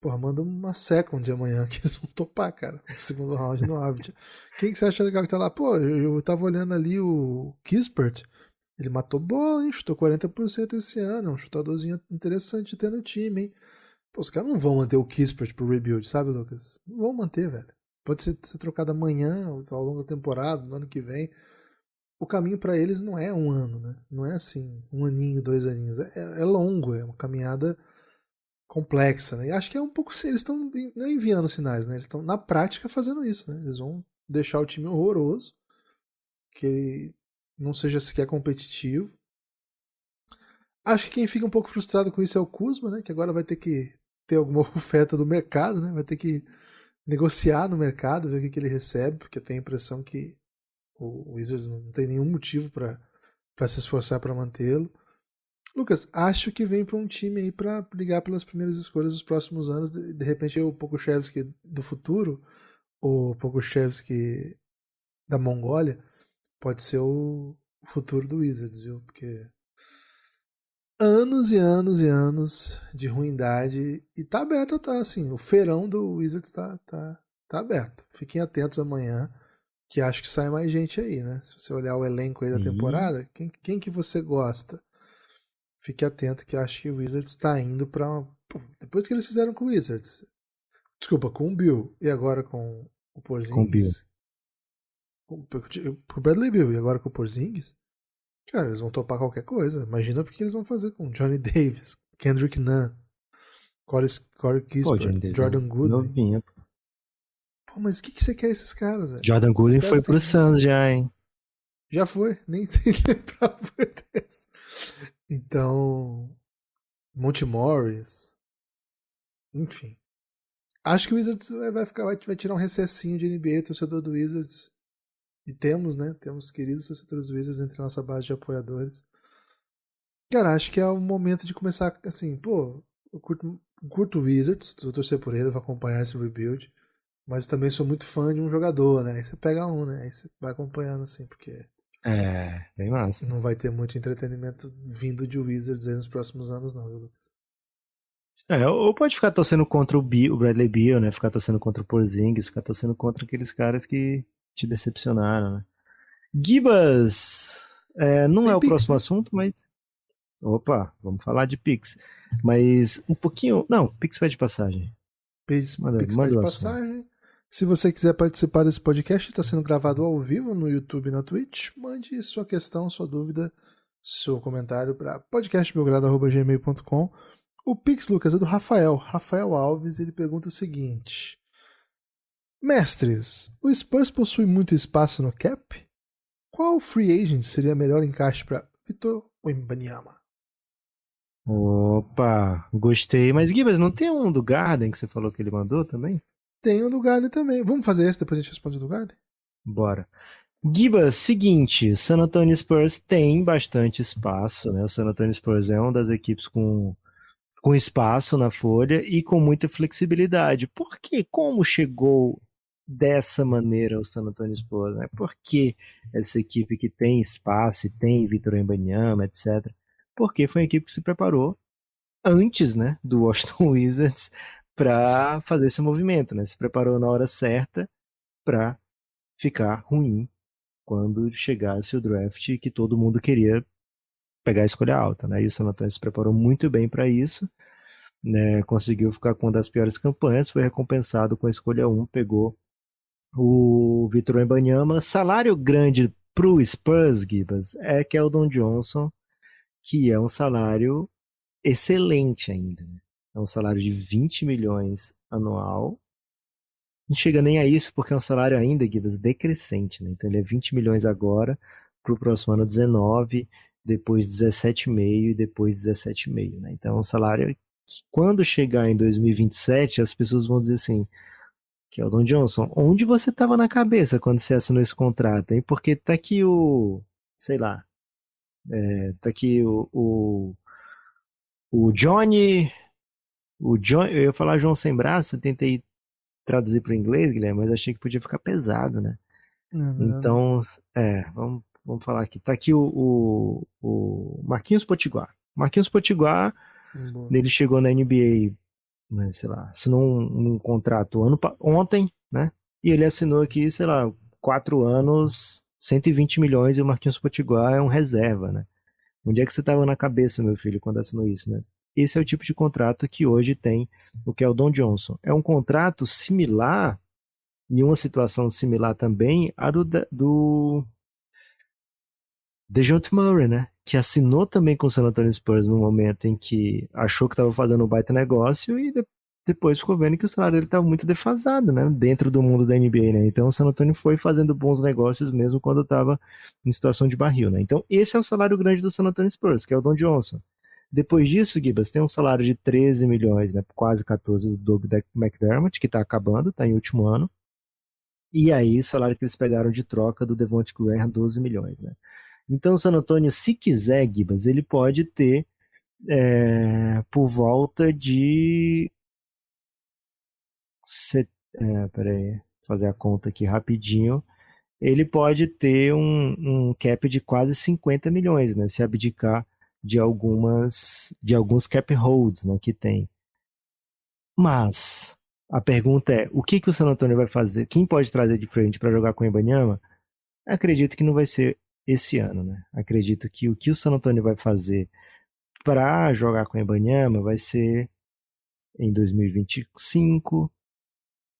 Porra, manda uma second de amanhã que eles vão topar, cara. O segundo round no Avid. Quem que você acha legal que tá lá? Pô, eu tava olhando ali o Kispert. Ele matou bola, hein? Chutou 40% esse ano. É um chutadorzinho interessante de ter no time, hein? Pô, os caras não vão manter o Kispert pro rebuild, sabe, Lucas? Não vão manter, velho. Pode ser trocado amanhã, ao longo da temporada, no ano que vem. O caminho pra eles não é um ano, né? Não é assim, um aninho, 2 aninhos. É longo, é uma caminhada complexa, né? E acho que é um pouco. Eles estão não enviando sinais, né? Eles estão na prática fazendo isso, né? Eles vão deixar o time horroroso, que ele não seja sequer competitivo. Acho que quem fica um pouco frustrado com isso é o Kuzma, né? Que agora vai ter que ter alguma oferta do mercado, né? Vai ter que negociar no mercado, ver o que ele recebe, porque tem a impressão que o Wizards não tem nenhum motivo para se esforçar para mantê-lo. Lucas, acho que vem para um time aí para brigar pelas primeiras escolhas dos próximos anos. De repente, o Pokusevski do futuro, o Pokusevski da Mongólia, pode ser o futuro do Wizards, viu? Porque anos e anos e anos de ruindade e tá aberto, tá assim, o feirão do Wizards tá aberto. Fiquem atentos amanhã, que acho que sai mais gente aí, né? Se você olhar o elenco aí da temporada, quem que você gosta? Fique atento que acho que o Wizards está indo para depois que eles fizeram com o Wizards, desculpa, com o Bill e agora com o Porzingis, com o Bradley Beal e agora com o Porzingis, cara, eles vão topar qualquer coisa. Imagina o que eles vão fazer com Johnny Davis, Kendrick Nunn, Corey Kispert, Jordan Goodwin. Novinho. Pô, mas o que você quer esses caras, velho? Jordan Goodwin foi pro Suns já, hein? Já foi, nem lembrava dessa. Então, Monte Morris, enfim. Acho que o Wizards vai tirar um recessinho de NBA, torcedor do Wizards. E temos, né? Temos queridos torcedores do Wizards entre a nossa base de apoiadores. Cara, acho que é o momento de começar assim, pô, eu curto o Wizards, vou torcer por ele, vou acompanhar esse rebuild. Mas também sou muito fã de um jogador, né? Aí você pega um, né? Aí você vai acompanhando assim, porque bem massa. não vai ter muito entretenimento vindo de Wizards aí nos próximos anos, não, viu, Lucas? Ou pode ficar torcendo contra o Bradley Beal, né? Ficar torcendo contra o Porzingis, ficar torcendo contra aqueles caras que te decepcionaram, né? Gibas, não Tem é o Pix, próximo né? assunto, mas... Opa, vamos falar de Pix. Mas um pouquinho... Não, Pix vai de passagem. Pix Manda pede o assunto. passagem. Se você quiser participar desse podcast, está sendo gravado ao vivo no YouTube e na Twitch. Mande sua questão, sua dúvida, seu comentário para podcastbelgrado@gmail.com. O Pix, Lucas, é do Rafael Alves. Ele pergunta o seguinte: Mestres, o Spurs possui muito espaço no cap? Qual free agent seria melhor encaixe para Vitor Wembanyama? Opa, gostei. Mas, Gibas, não tem um do Garden que você falou que ele mandou também? Tem o do Garden também. Vamos fazer esse, depois a gente responde o do Garden? Bora. Gibas, seguinte, San Antonio Spurs tem bastante espaço, né? O San Antonio Spurs é uma das equipes com espaço na folha e com muita flexibilidade. Por que? Como chegou dessa maneira o San Antonio Spurs, né? Por que essa equipe que tem espaço e tem Victor Wembanyama, etc. Porque foi uma equipe que se preparou antes, né, do Washington Wizards para fazer esse movimento, né? Se preparou na hora certa para ficar ruim quando chegasse o draft que todo mundo queria pegar a escolha alta, né? E o San Antonio se preparou muito bem para isso, né? Conseguiu ficar com uma das piores campanhas, foi recompensado com a escolha 1, pegou o Victor Wembanyama. Salário grande pro Spurs, Gibas, é Keldon Johnson, que é um salário excelente ainda, né? É um salário de 20 milhões anual. Não chega nem a isso porque é um salário ainda, Gibas, decrescente, né? Então ele é 20 milhões agora, pro próximo ano 19, depois 17,5 e depois 17,5, né? Então é um salário que quando chegar em 2027, as pessoas vão dizer assim: Keldon Johnson, onde você estava na cabeça quando você assinou esse contrato, hein? Porque tá aqui sei lá, tá aqui o Johnny, eu ia falar João sem braço, eu tentei traduzir para o inglês, Guilherme, mas achei que podia ficar pesado, né? Não, melhor não. Então, vamos falar aqui. Tá aqui o Marquinhos Potiguar. Marquinhos Potiguar, Boa. ele chegou na NBA né, sei lá, assinou um contrato ontem, né? E ele assinou aqui, sei lá, 4 anos, 120 milhões e o Marquinhos Potiguar é um reserva, né? Onde é que você estava na cabeça, meu filho, quando assinou isso, né? Esse é o tipo de contrato que hoje tem o Keldon Johnson. É um contrato similar, e uma situação similar também, à do DeJounte Murray, né? Que assinou também com o San Antonio Spurs no momento em que achou que estava fazendo um baita negócio e depois ficou vendo que o salário dele estava muito defasado, né? Dentro do mundo da NBA, né? Então o San Antonio foi fazendo bons negócios mesmo quando estava em situação de barril, né? Então esse é o salário grande do San Antonio Spurs, que é o Don Johnson. Depois disso, Gibas, tem um salário de 13 milhões, né? Quase 14 do Doug McDermott, que está acabando, está em último ano. E aí o salário que eles pegaram de troca do Devonte Graham, 12 milhões, né? Então, o San Antonio, se quiser, Gibas, ele pode ter por volta de. Peraí, fazer a conta aqui rapidinho. Ele pode ter um cap de quase 50 milhões, né? Se abdicar de alguns cap holds, né, que tem. Mas a pergunta é: o que que o San Antonio vai fazer? Quem pode trazer de frente para jogar com o Ibanyama? Acredito que não vai ser esse ano, né? Acredito que o que o San Antonio vai fazer para jogar com o Ibanyama vai ser em 2025,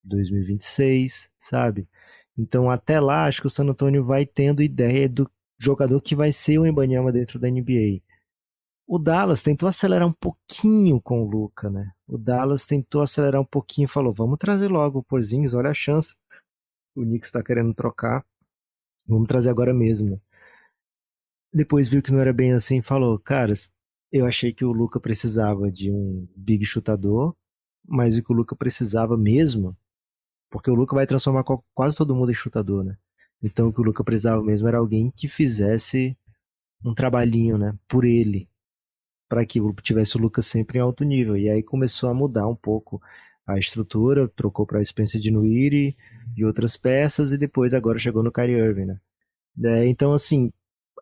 2026, sabe? Então até lá acho que o San Antonio vai tendo ideia do jogador que vai ser o Ibanyama dentro da NBA. O Dallas tentou acelerar um pouquinho com o Luka, né? O Dallas tentou acelerar um pouquinho, falou: vamos trazer logo o Porzingis, olha a chance. O Knicks está querendo trocar, vamos trazer agora mesmo. Depois viu que não era bem assim, falou: cara, eu achei que o Luka precisava de um big chutador, mas o que o Luka precisava mesmo, porque o Luka vai transformar quase todo mundo em chutador, né? Então o que o Luka precisava mesmo era alguém que fizesse um trabalhinho, né, por ele, para que tivesse o Luka sempre em alto nível. E aí começou a mudar um pouco a estrutura, trocou para Spencer Dinwiddie e outras peças, e depois agora chegou no Kyrie Irving, né? Então, assim,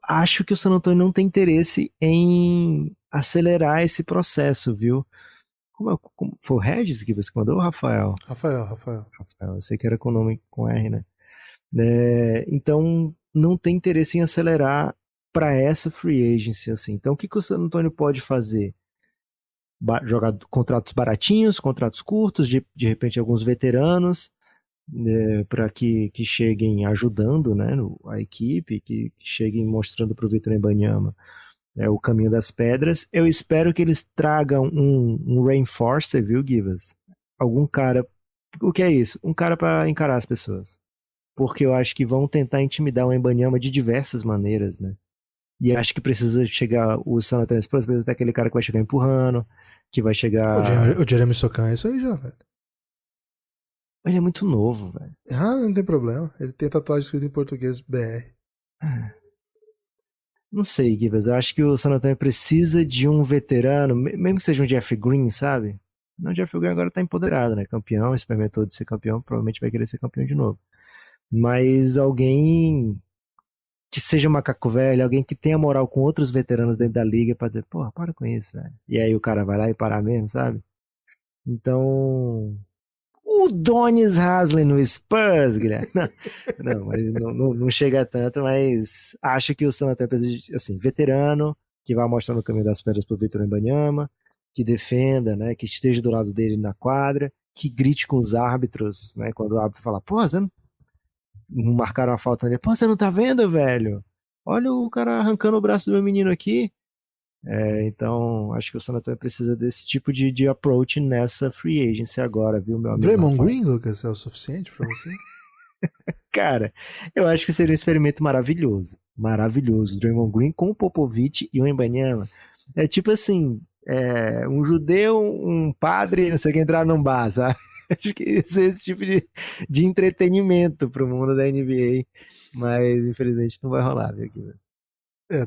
acho que o San Antonio não tem interesse em acelerar esse processo, viu? Foi o Regis que você mandou, ou o Rafael? Rafael. Rafael, eu sei que era com nome com R, né? Então, não tem interesse em acelerar para essa free agency, assim. Então, o que o San Antonio pode fazer? Jogar contratos baratinhos, contratos curtos, de repente alguns veteranos, para que cheguem ajudando, né, a equipe, que cheguem mostrando para o Vitor Wembanyama o caminho das pedras. Eu espero que eles tragam um reinforcer, viu, Givas? Algum cara. O que é isso? Um cara para encarar as pessoas. Porque eu acho que vão tentar intimidar o Wembanyama de diversas maneiras, né? E acho que precisa chegar. O San Antonio Spurs precisa ter aquele cara que vai chegar empurrando, que vai chegar. O Jeremy Socan é isso aí já, velho. Ele é muito novo, velho. Ah, não tem problema. Ele tem tatuagem escrita em português BR. Não sei, Givas. Eu acho que o San Antonio precisa de um veterano, mesmo que seja um Jeff Green, sabe? Não, o Jeff Green agora tá empoderado, né? Campeão, experimentou de ser campeão, provavelmente vai querer ser campeão de novo. Mas alguém que seja um macaco velho, alguém que tenha moral com outros veteranos dentro da liga pra dizer, porra, para com isso, velho. E aí o cara vai lá e parar mesmo, sabe? Então, o Donis Haslem no Spurs, Guilherme. Não, mas não chega tanto, mas acho que o San Antonio precisa de, assim, veterano, que vai mostrar no caminho das pedras pro Victor Wembanyama, que defenda, né, que esteja do lado dele na quadra, que grite com os árbitros, né, quando o árbitro fala, pô, você não marcaram a falta nele, pô, você não tá vendo, velho? Olha o cara arrancando o braço do meu menino aqui. Então, acho que o San Antonio precisa desse tipo de approach nessa free agency agora, viu, meu amigo Draymond Rafael? Green, Lucas, é o suficiente pra você? Cara, eu acho que seria um experimento maravilhoso. Maravilhoso. Draymond Green com o Popovich e o Wembanyama. É tipo assim, um judeu, um padre, não sei o que, entrar num bar, sabe? Acho que esse é esse tipo de entretenimento pro mundo da NBA. Mas, infelizmente, não vai rolar, viu, Guilherme?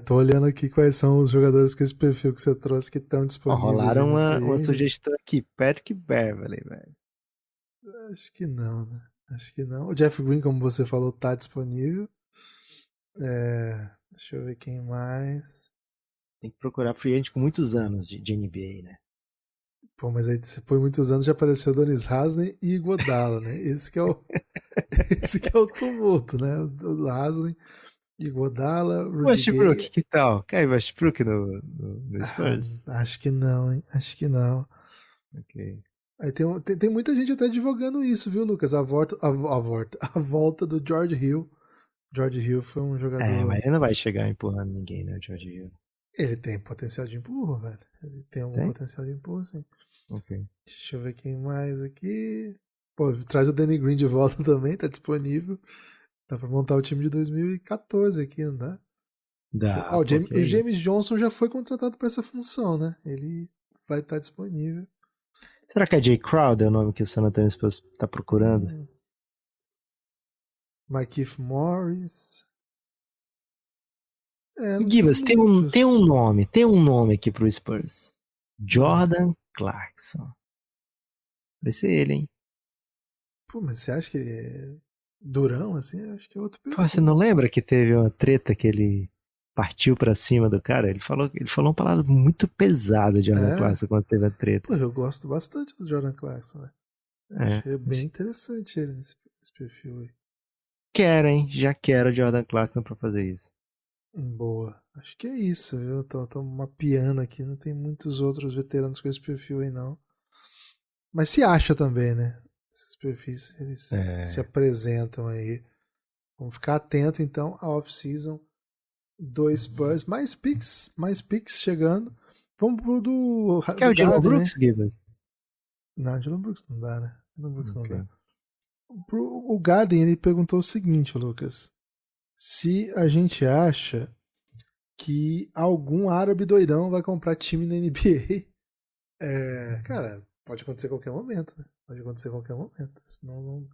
Tô olhando aqui quais são os jogadores com esse perfil que você trouxe que estão Ó, disponíveis aí rolaram na uma Free Agents. sugestão aqui, Patrick Beverley, velho. Acho que não, né? Acho que não. O Jeff Green, como você falou, tá disponível. Deixa eu ver quem mais. Tem que procurar free agent com muitos anos de NBA, né? Pô, mas aí depois de muitos anos já apareceu Donis Haslem e Iguodala, né? Esse que é o, esse que é o tumulto, né? O Haslem, Iguodala, Rudy Westbrook, Gay. que tal? Quer Westbrook no Ah, Spurs? acho que não, hein? Acho que não. Ok. Aí tem muita gente até divulgando isso, viu, Lucas? A volta do George Hill. George Hill foi um Mas jogador. ele não vai chegar empurrando ninguém, né, o George Hill. Ele tem potencial de empurro, velho. Ele tem algum Tem? potencial de empurro, sim. Ok. Deixa eu ver quem mais aqui. Pô, traz o Danny Green de volta também, tá disponível. Dá pra montar o time de 2014 aqui, não dá? Dá, Ó, pô, O que isso. James Johnson já foi contratado pra essa função, né? Ele vai estar disponível. Será que é Jay Crowder é o nome que o San Antonio Spurs tá procurando? Hum, Markieff Morris. É, não tem Gibas, muitos. tem um nome aqui pro Spurs. Ah, Jordan Clarkson. Vai ser ele, hein? pô, mas você acha que ele é durão, assim? Eu acho que é outro Pô, você perfil. não lembra que teve uma treta que ele partiu pra cima do cara? Ele falou uma palavra muito pesada de Jordan É, Clarkson quando teve a pô, treta. eu gosto bastante do Jordan Clarkson, né? É. Achei bem interessante ele nesse perfil aí. Quero, hein? Já quero o Jordan Clarkson pra fazer isso. Boa. Acho que é isso, viu? Tô mapeando aqui, não tem muitos outros veteranos com esse perfil aí, não. Mas se acha também, né? Esses perfis, eles se É. apresentam aí. Vamos ficar atento, então, à off-season do Spurs. Mais picks chegando. Vamos pro Quer do o Dylan Garden, né? Brooks, Gibas? Não, Dylan Brooks não dá, né? Dylan Brooks não Ok. dá. O Garden, ele perguntou o seguinte, Lucas. Se a gente acha que algum árabe doidão vai comprar time na NBA, cara, pode acontecer a qualquer momento, né? Pode acontecer a qualquer momento. Senão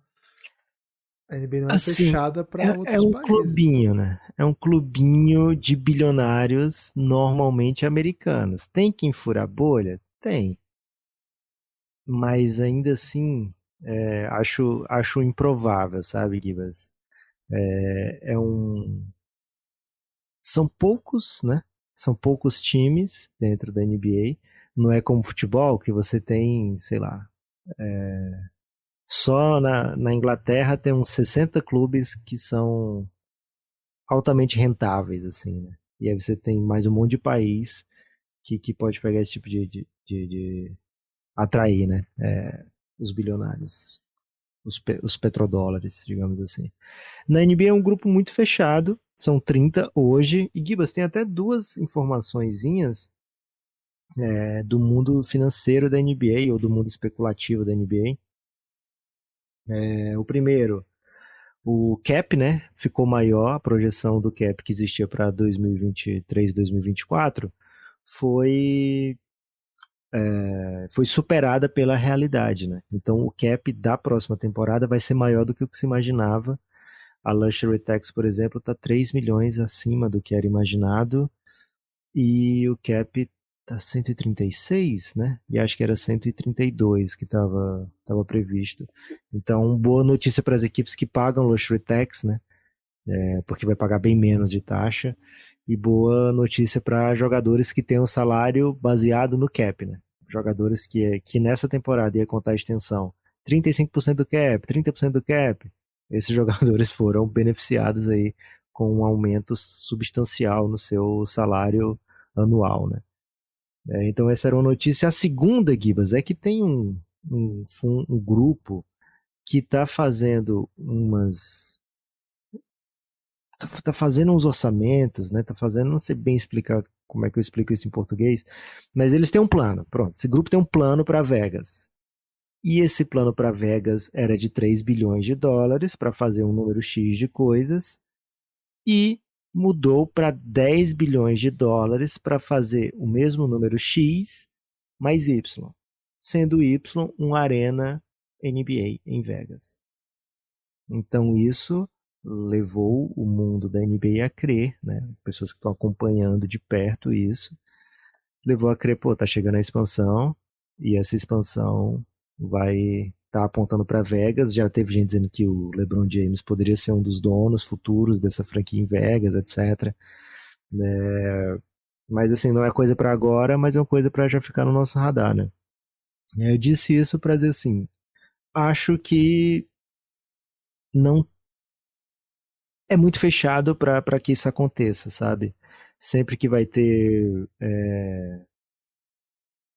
a NBA não é Assim, fechada para é outros um países, né? clubinho, né? É um clubinho de bilionários normalmente americanos. Tem quem fura a bolha? Tem. Mas ainda assim, acho improvável, sabe, Gibas? É um. São poucos, né? São poucos times dentro da NBA. Não é como futebol, que você tem, sei lá, só na Inglaterra tem uns 60 clubes que são altamente rentáveis, assim, né? E aí você tem mais um monte de país que pode pegar esse tipo de atrair, né? Os bilionários, os petrodólares, digamos assim. Na NBA é um grupo muito fechado, são 30 hoje, e Gibas tem até duas informaçõezinhas do mundo financeiro da NBA, ou do mundo especulativo da NBA. O primeiro, o cap, né, ficou maior, a projeção do cap que existia para 2023, 2024 foi foi superada pela realidade, né? Então o cap da próxima temporada vai ser maior do que o que se imaginava. A Luxury Tax, por exemplo, está 3 milhões acima do que era imaginado e o cap está 136, né? E acho que era 132 que estava previsto. Então, boa notícia para as equipes que pagam Luxury Tax, né? Porque vai pagar bem menos de taxa. E boa notícia para jogadores que têm um salário baseado no cap, né? Jogadores que nessa temporada ia contar a extensão 35% do cap, 30% do cap. Esses jogadores foram beneficiados aí com um aumento substancial no seu salário anual, né? Então essa era uma notícia. A segunda, Gibas, é que tem um grupo que está fazendo tá fazendo uns orçamentos, né? Tá fazendo, não sei bem explicar como é que eu explico isso em português, mas eles têm um plano. Pronto, esse grupo tem um plano para Vegas. E esse plano para Vegas era de 3 bilhões de dólares para fazer um número X de coisas e mudou para 10 bilhões de dólares para fazer o mesmo número X mais Y, sendo Y uma arena NBA em Vegas. Então isso levou o mundo da NBA a crer, né? Pessoas que estão acompanhando de perto isso, levou a crer, pô, tá chegando a expansão e essa expansão vai estar apontando para Vegas. Já teve gente dizendo que o LeBron James poderia ser um dos donos futuros dessa franquia em Vegas, etc. Mas assim, não é coisa para agora, mas é uma coisa para já ficar no nosso radar, né? Eu disse isso para dizer assim, acho que não é muito fechado para que isso aconteça, sabe? Sempre que vai ter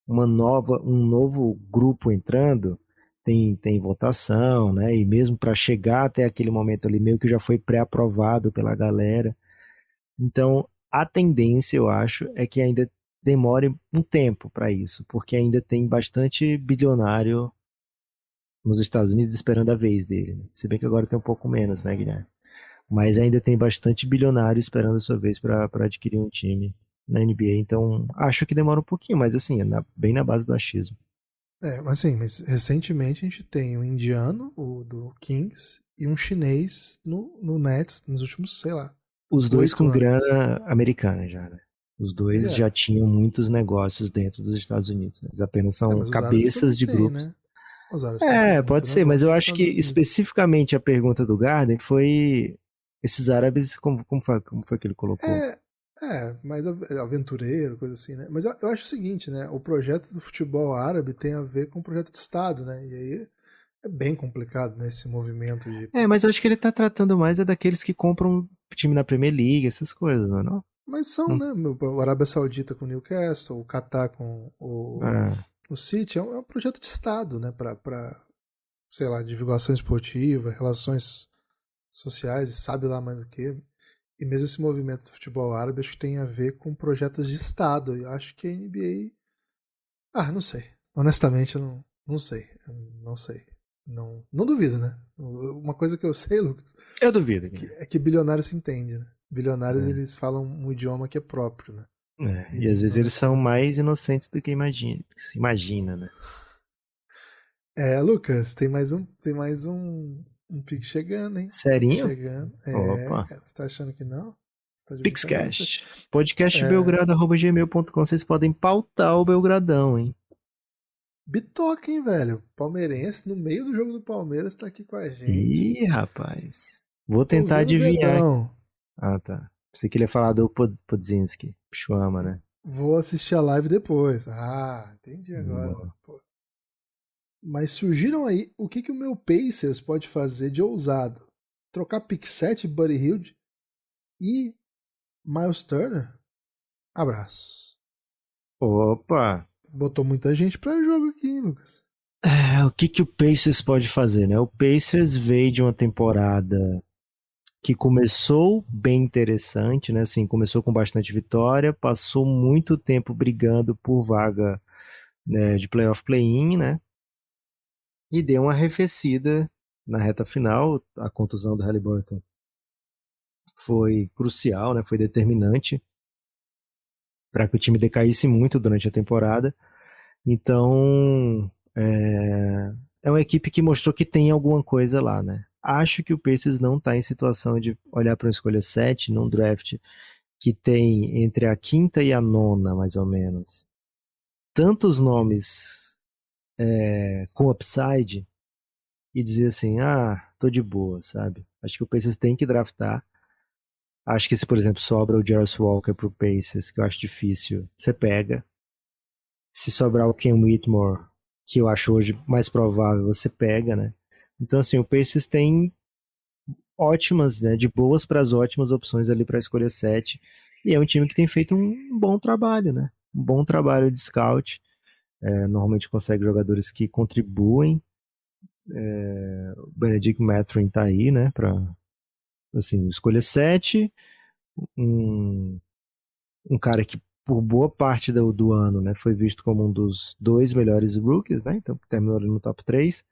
um novo grupo entrando, tem votação, né? E mesmo para chegar até aquele momento ali, meio que já foi pré-aprovado pela galera. Então, a tendência, eu acho, é que ainda demore um tempo para isso, porque ainda tem bastante bilionário nos Estados Unidos esperando a vez dele, né? Se bem que agora tem um pouco menos, né, Guilherme? Mas ainda tem bastante bilionário esperando a sua vez para adquirir um time na NBA. Então, acho que demora um pouquinho, mas assim, bem na base do achismo. Mas assim, mas recentemente a gente tem um indiano, o do Kings, e um chinês no Nets nos últimos, sei lá, Os dois 8 com anos. grana americana já, né? Os dois já É, tinham muitos negócios dentro dos Estados Unidos, né? Eles apenas são mas os árabes também cabeças de têm, grupos. né? Os árabes também têm É, muito pode ser, mas negócio eu nos acho que Estados Unidos. especificamente a pergunta do Garden foi esses árabes, como foi que ele colocou? É, mais aventureiro, coisa assim, né? Mas eu acho o seguinte, né? O projeto do futebol árabe tem a ver com o projeto de Estado, né? E aí é bem complicado, né? Esse movimento de. É, mas eu acho que ele tá tratando mais daqueles que compram time na Premier League, essas coisas, não é não? Mas são, Não- né? O Arábia Saudita com o Newcastle, o Catar com ah, o City, é um projeto de Estado, né? Pra, sei lá, divulgação esportiva, relações sociais, e sabe lá mais o que. E mesmo esse movimento do futebol árabe, acho que tem a ver com projetos de Estado. E eu acho que a NBA. Ah, não sei. Honestamente, eu não sei. Eu não sei. Não duvido, né? Uma coisa que eu sei, Lucas, eu duvido, é que bilionários se entendem, né? Bilionários, Guilherme. eles falam um idioma que é próprio, né? E E às vezes não eles são necessariamente. mais inocentes do que imagina, se imagina, né? Lucas, tem mais um pique chegando, hein? Pique Serinho? chegando. Opa. Cara, você tá achando que não? Você tá de brincadeira? Pixcast. É, Podcastbelgrado.gmail.com. Vocês podem pautar o Belgradão, hein? Bitoca, hein, velho? Palmeirense, no meio do jogo do Palmeiras, tá aqui com a gente. Ih, rapaz. Vou Tô tentar vendo o adivinhar aqui. Verdão. Ah, tá. Você queria falar do Podzinski. Pichuama, né? Vou assistir a live depois. Ah, entendi agora, mano. Boa. Pô. Mas surgiram aí o que o meu Pacers pode fazer de ousado. Trocar pick 7, Buddy Hield e Miles Turner? Abraço. Opa. Botou muita gente pra jogo aqui, hein, Lucas? O que o Pacers pode fazer, né? O Pacers veio de uma temporada que começou bem interessante, né? Assim, começou com bastante vitória, passou muito tempo brigando por vaga, né, de playoff play-in, né? E deu uma arrefecida na reta final. A contusão do Haliburton foi crucial, né? Foi determinante para que o time decaísse muito durante a temporada. Então, é uma equipe que mostrou que tem alguma coisa lá, né? Acho que o Pacers não está em situação de olhar para uma escolha 7 num draft que tem entre a quinta e a nona, mais ou menos, tantos nomes com upside e dizer assim, tô de boa, sabe? Acho que o Pacers tem que draftar. Acho que se, por exemplo, sobra o Jarvis Walker pro Pacers, que eu acho difícil, você pega. Se sobrar o Ken Whitmore, que eu acho hoje mais provável, você pega, né? Então, assim, o Pacers tem ótimas, né? De boas para as ótimas opções ali para escolher 7. E é um time que tem feito um bom trabalho, né? Um bom trabalho de scout. Normalmente consegue jogadores que contribuem. O Benedict Mathurin tá aí, né? Para assim, escolher 7. Um, um cara que por boa parte do ano, né, foi visto como um dos dois melhores rookies, né? Então terminou ali no top 3.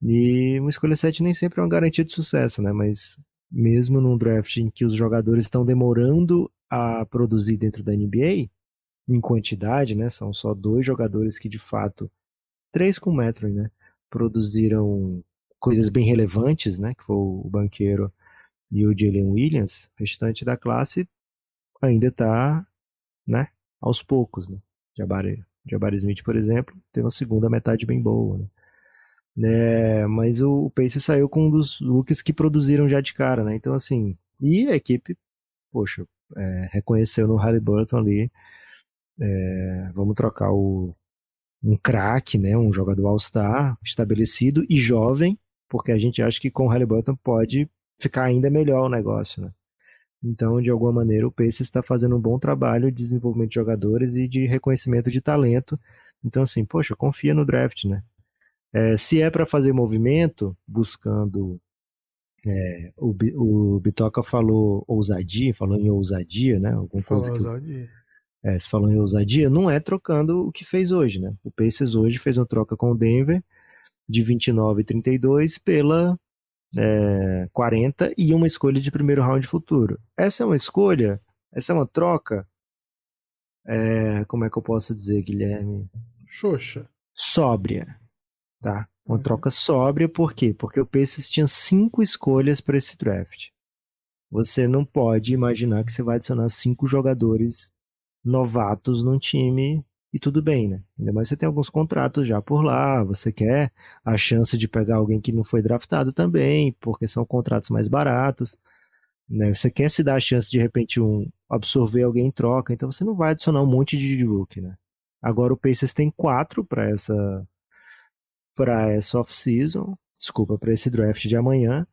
E uma escolha 7 nem sempre é uma garantia de sucesso, né? Mas mesmo num draft em que os jogadores estão demorando a produzir dentro da NBA, em quantidade, né? São só dois jogadores que de fato, três com o Metro, né? Produziram coisas bem relevantes, né? Que foi o Banqueiro e o Jalen Williams. O restante da classe ainda está, né? Aos poucos, né? Jabari Smith, por exemplo, tem uma segunda metade bem boa, né? Mas o Pace saiu com um dos looks que produziram já de cara, né? Então, assim, e a equipe, poxa, reconheceu no Haliburton ali, vamos trocar um craque, né, um jogador All-Star estabelecido e jovem, porque a gente acha que com o Haliburton pode ficar ainda melhor o negócio, né? Então, de alguma maneira, o Pacers está fazendo um bom trabalho de desenvolvimento de jogadores e de reconhecimento de talento. Então, assim, poxa, confia no draft, né? Se é para fazer movimento, buscando. O Bitoca falou ousadia, falou em ousadia, né? Alguma coisa Falou que. só de. Se falou em ousadia, não é trocando o que fez hoje, né? O Pacers hoje fez uma troca com o Denver de 29 e 32 pela 40 e uma escolha de primeiro round futuro. Essa é uma escolha, essa é uma troca, como é que eu posso dizer, Guilherme? Xoxa. Sóbria, tá? Uma Uhum. troca sóbria, por quê? Porque o Pacers tinha 5 escolhas para esse draft. Você não pode imaginar que você vai adicionar 5 jogadores novatos num time e tudo bem, né? Ainda mais você tem alguns contratos já por lá, você quer a chance de pegar alguém que não foi draftado também, porque são contratos mais baratos, né? Você quer se dar a chance de repente absorver alguém em troca, então você não vai adicionar um monte de rookie, né? Agora o Pacers tem 4 para essa off-season, desculpa, para esse draft de amanhã,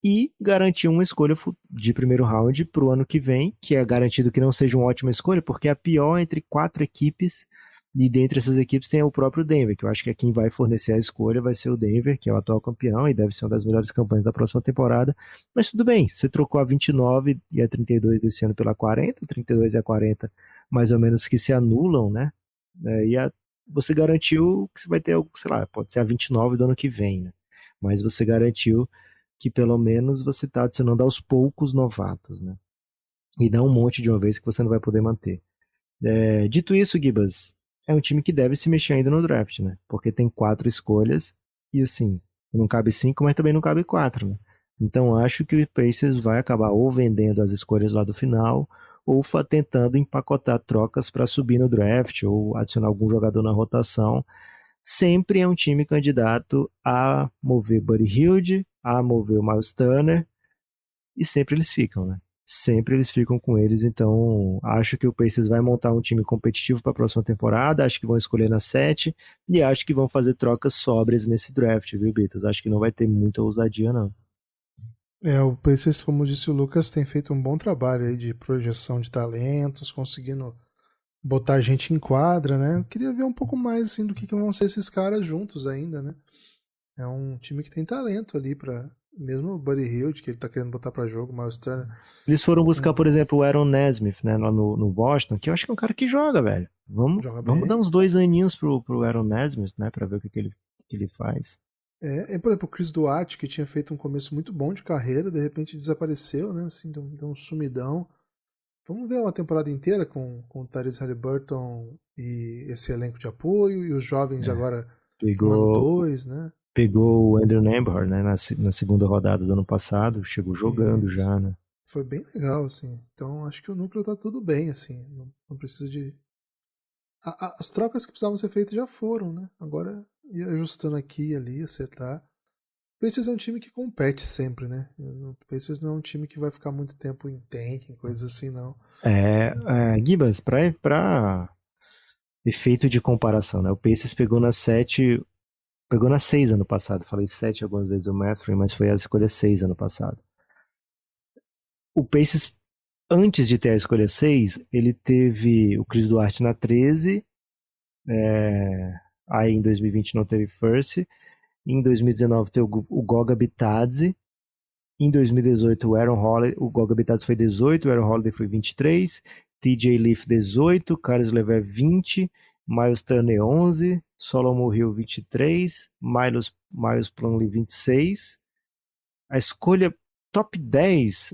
e garantir uma escolha de primeiro round para o ano que vem, que é garantido que não seja uma ótima escolha, porque é a pior entre 4 equipes, e dentre essas equipes tem o próprio Denver, que eu acho que é quem vai fornecer a escolha vai ser o Denver, que é o atual campeão, e deve ser uma das melhores campanhas da próxima temporada, mas tudo bem, você trocou a 29 e a 32 desse ano pela 40, 32 e a 40 mais ou menos que se anulam, né? E você garantiu que você vai ter, sei lá, pode ser a 29 do ano que vem, né? Mas você garantiu que pelo menos você está adicionando aos poucos novatos, né? E não um monte de uma vez que você não vai poder manter. Dito isso, Gibas, é um time que deve se mexer ainda no draft, né? Porque tem 4 escolhas e assim, não cabe 5, mas também não cabe 4, né? Então acho que o Pacers vai acabar ou vendendo as escolhas lá do final ou tentando empacotar trocas para subir no draft ou adicionar algum jogador na rotação. Sempre é um time candidato a mover Buddy Hield, a mover o Miles Turner, e sempre eles ficam, né? Sempre eles ficam com eles, então acho que o Pacers vai montar um time competitivo para a próxima temporada, acho que vão escolher na 7 e acho que vão fazer trocas sóbrias nesse draft, viu, Beatles? Acho que não vai ter muita ousadia, não. O Pacers, como disse o Lucas, tem feito um bom trabalho aí de projeção de talentos, conseguindo botar gente em quadra, né? Eu queria ver um pouco mais assim do que vão ser esses caras juntos ainda, né? É um time que tem talento ali para mesmo o Buddy Hield, que ele tá querendo botar para jogo, o Miles Turner. Eles foram buscar, por exemplo, o Aaron Nesmith, né, lá no Boston, que eu acho que é um cara que joga, velho. Vamos, Joga vamos dar bem. uns 2 aninhos pro Aaron Nesmith, né, pra ver o que ele faz. Por exemplo, o Chris Duarte, que tinha feito um começo muito bom de carreira, de repente desapareceu, né? Assim, deu um sumidão. Vamos ver uma temporada inteira com o Tyrese Haliburton e esse elenco de apoio, e os jovens É. agora no ano Pegou, 2, né? pegou o Andrew Nembhard, né, na segunda rodada do ano passado, chegou jogando Isso. já, né. Foi bem legal, assim. Então acho que o núcleo tá tudo bem, assim. Não precisa de. As trocas que precisavam ser feitas já foram, né? Agora ir ajustando aqui e ali, acertar. O Pacers é um time que compete sempre, né? O Pacers não é um time que vai ficar muito tempo em tanking, coisas assim, não. Gibas, pra efeito de comparação, né, o Pacers pegou na 6 ano passado, falei 7 algumas vezes o Mathurin, mas foi a escolha 6 ano passado. O Pacers, antes de ter a escolha 6, ele teve o Chris Duarte na 13, aí em 2020 não teve first, em 2019 teve o Goga Bitadze, em 2018 o Aaron Holiday, o Goga Bitadze foi 18, o Aaron Holiday foi 23, TJ Leaf 18, Caris LeVert 20, Miles Turner 11, Solomon Hill 23, Miles Plumlee 26. A escolha top 10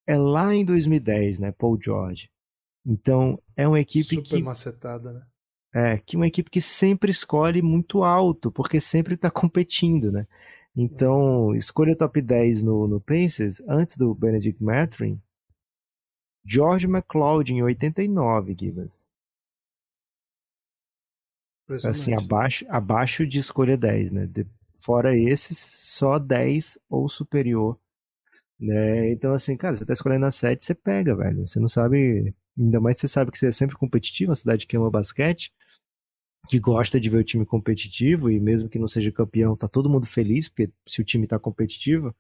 é lá em 2010, né, Paul George. Então, é uma equipe Super que macetada, né? uma equipe que sempre escolhe muito alto, porque sempre está competindo, né? É. Então, escolha top 10 no Pacers, antes do Benedict Mathurin, George McLeod em 89, Givas. Assim, Impressionante, né? abaixo de escolha 10, né? Fora esses, só 10 ou superior, né? Então, assim, cara, você tá escolhendo a 7, você pega, velho. Você não sabe, ainda mais você sabe que você é sempre competitivo, a cidade que ama basquete. que gosta de ver o time competitivo, e mesmo que não seja campeão, tá todo mundo feliz, porque se o time tá competitivo,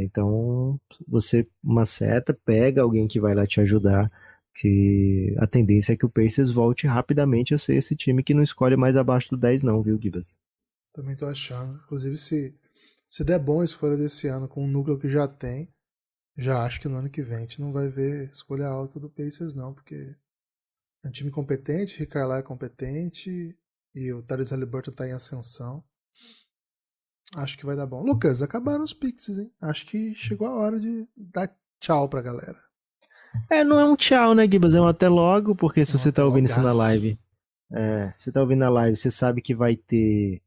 então você maceta, pega alguém que vai lá te ajudar, que a tendência é que o Pacers volte rapidamente a ser esse time que não escolhe mais abaixo do 10 não, viu, Gibas? Também tô achando. Inclusive, se der bom a escolha desse ano com o núcleo que já tem, já acho que no ano que vem a gente não vai ver escolha alta do Pacers não, porque é um time competente, Rick Carlisle é competente e o Tyrese Haliburton tá em ascensão. Acho que vai dar bom. Lucas, acabaram os Pixies, hein? Acho que chegou a hora de dar tchau pra galera. Não é um tchau, né, Gibas? É um até logo, porque se você tá ouvindo isso na live, você tá ouvindo na live, você sabe que vai ter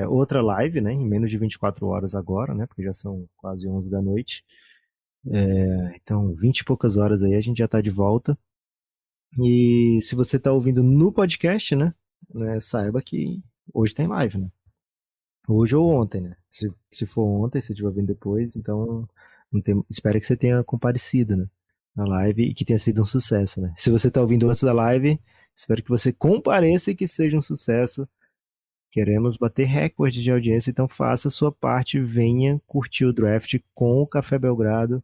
outra live, né, em menos de 24 horas agora, né, porque já são quase 11 da noite. Então, 20 e poucas horas aí, a gente já tá de volta. E se você tá ouvindo no podcast, né, saiba que hoje tem live, né? Hoje ou ontem, né? Se for ontem, se estiver vindo depois, então espero que você tenha comparecido, né, na live e que tenha sido um sucesso, né? Se você tá ouvindo antes da live, espero que você compareça e que seja um sucesso. Queremos bater recorde de audiência, então faça a sua parte, venha curtir o draft com o Café Belgrado,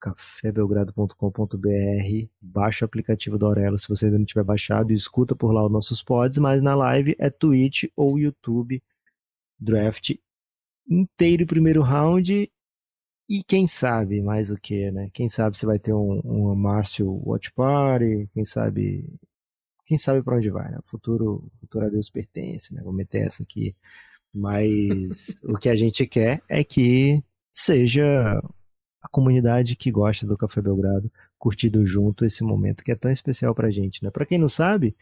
cafébelgrado.com.br, baixa o aplicativo da Aurelo se você ainda não tiver baixado e escuta por lá os nossos pods, mas na live é Twitch ou YouTube, draft inteiro primeiro round e quem sabe mais o que, né? Quem sabe você vai ter um Márcio Watch Party, quem sabe para onde vai, né? O futuro a Deus pertence, né? Vou meter essa aqui. Mas o que a gente quer é que seja a comunidade que gosta do Café Belgrado curtido junto esse momento que é tão especial pra gente, né? Pra quem não sabe,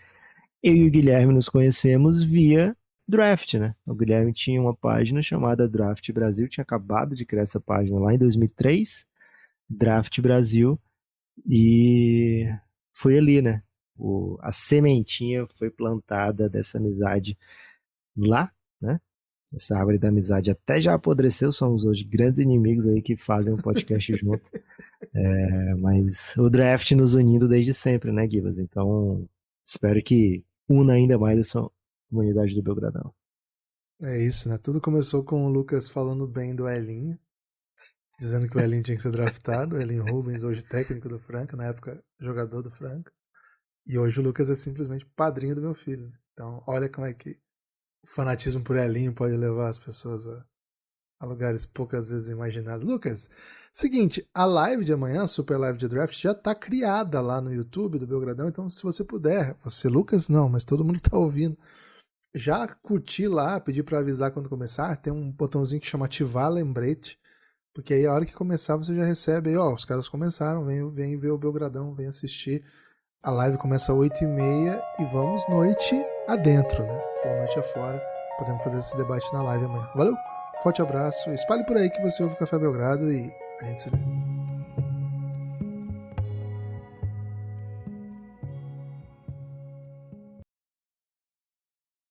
eu e o Guilherme nos conhecemos via Draft, né? O Guilherme tinha uma página chamada Draft Brasil, tinha acabado de criar essa página lá em 2003, Draft Brasil, e foi ali, né? A sementinha foi plantada dessa amizade lá, né? Essa árvore da amizade até já apodreceu, somos hoje grandes inimigos aí que fazem um podcast junto. Mas o draft nos unindo desde sempre, né, Gibas? Então, espero que una ainda mais essa comunidade do Belgradão. É isso, né? Tudo começou com o Lucas falando bem do Elinho, dizendo que o Elinho tinha que ser draftado, o Elinho Rubens, hoje técnico do Franca, na época jogador do Franca. E hoje o Lucas é simplesmente padrinho do meu filho. Né? Então, olha como é que o fanatismo por Elinho pode levar as pessoas a lugares poucas vezes imaginados. Lucas, seguinte, a live de amanhã, a Super Live de Draft, já está criada lá no YouTube do Belgradão, então se você puder, você, Lucas, não, mas todo mundo que está ouvindo, já curtir lá, pedir para avisar quando começar, tem um botãozinho que chama ativar lembrete, porque aí a hora que começar você já recebe aí, ó, os caras começaram, vem ver o Belgradão, vem assistir. A live começa às 8h30 e vamos noite adentro, né? Ou noite afora. Podemos fazer esse debate na live amanhã. Valeu, forte abraço, espalhe por aí que você ouve o Café Belgrado e a gente se vê.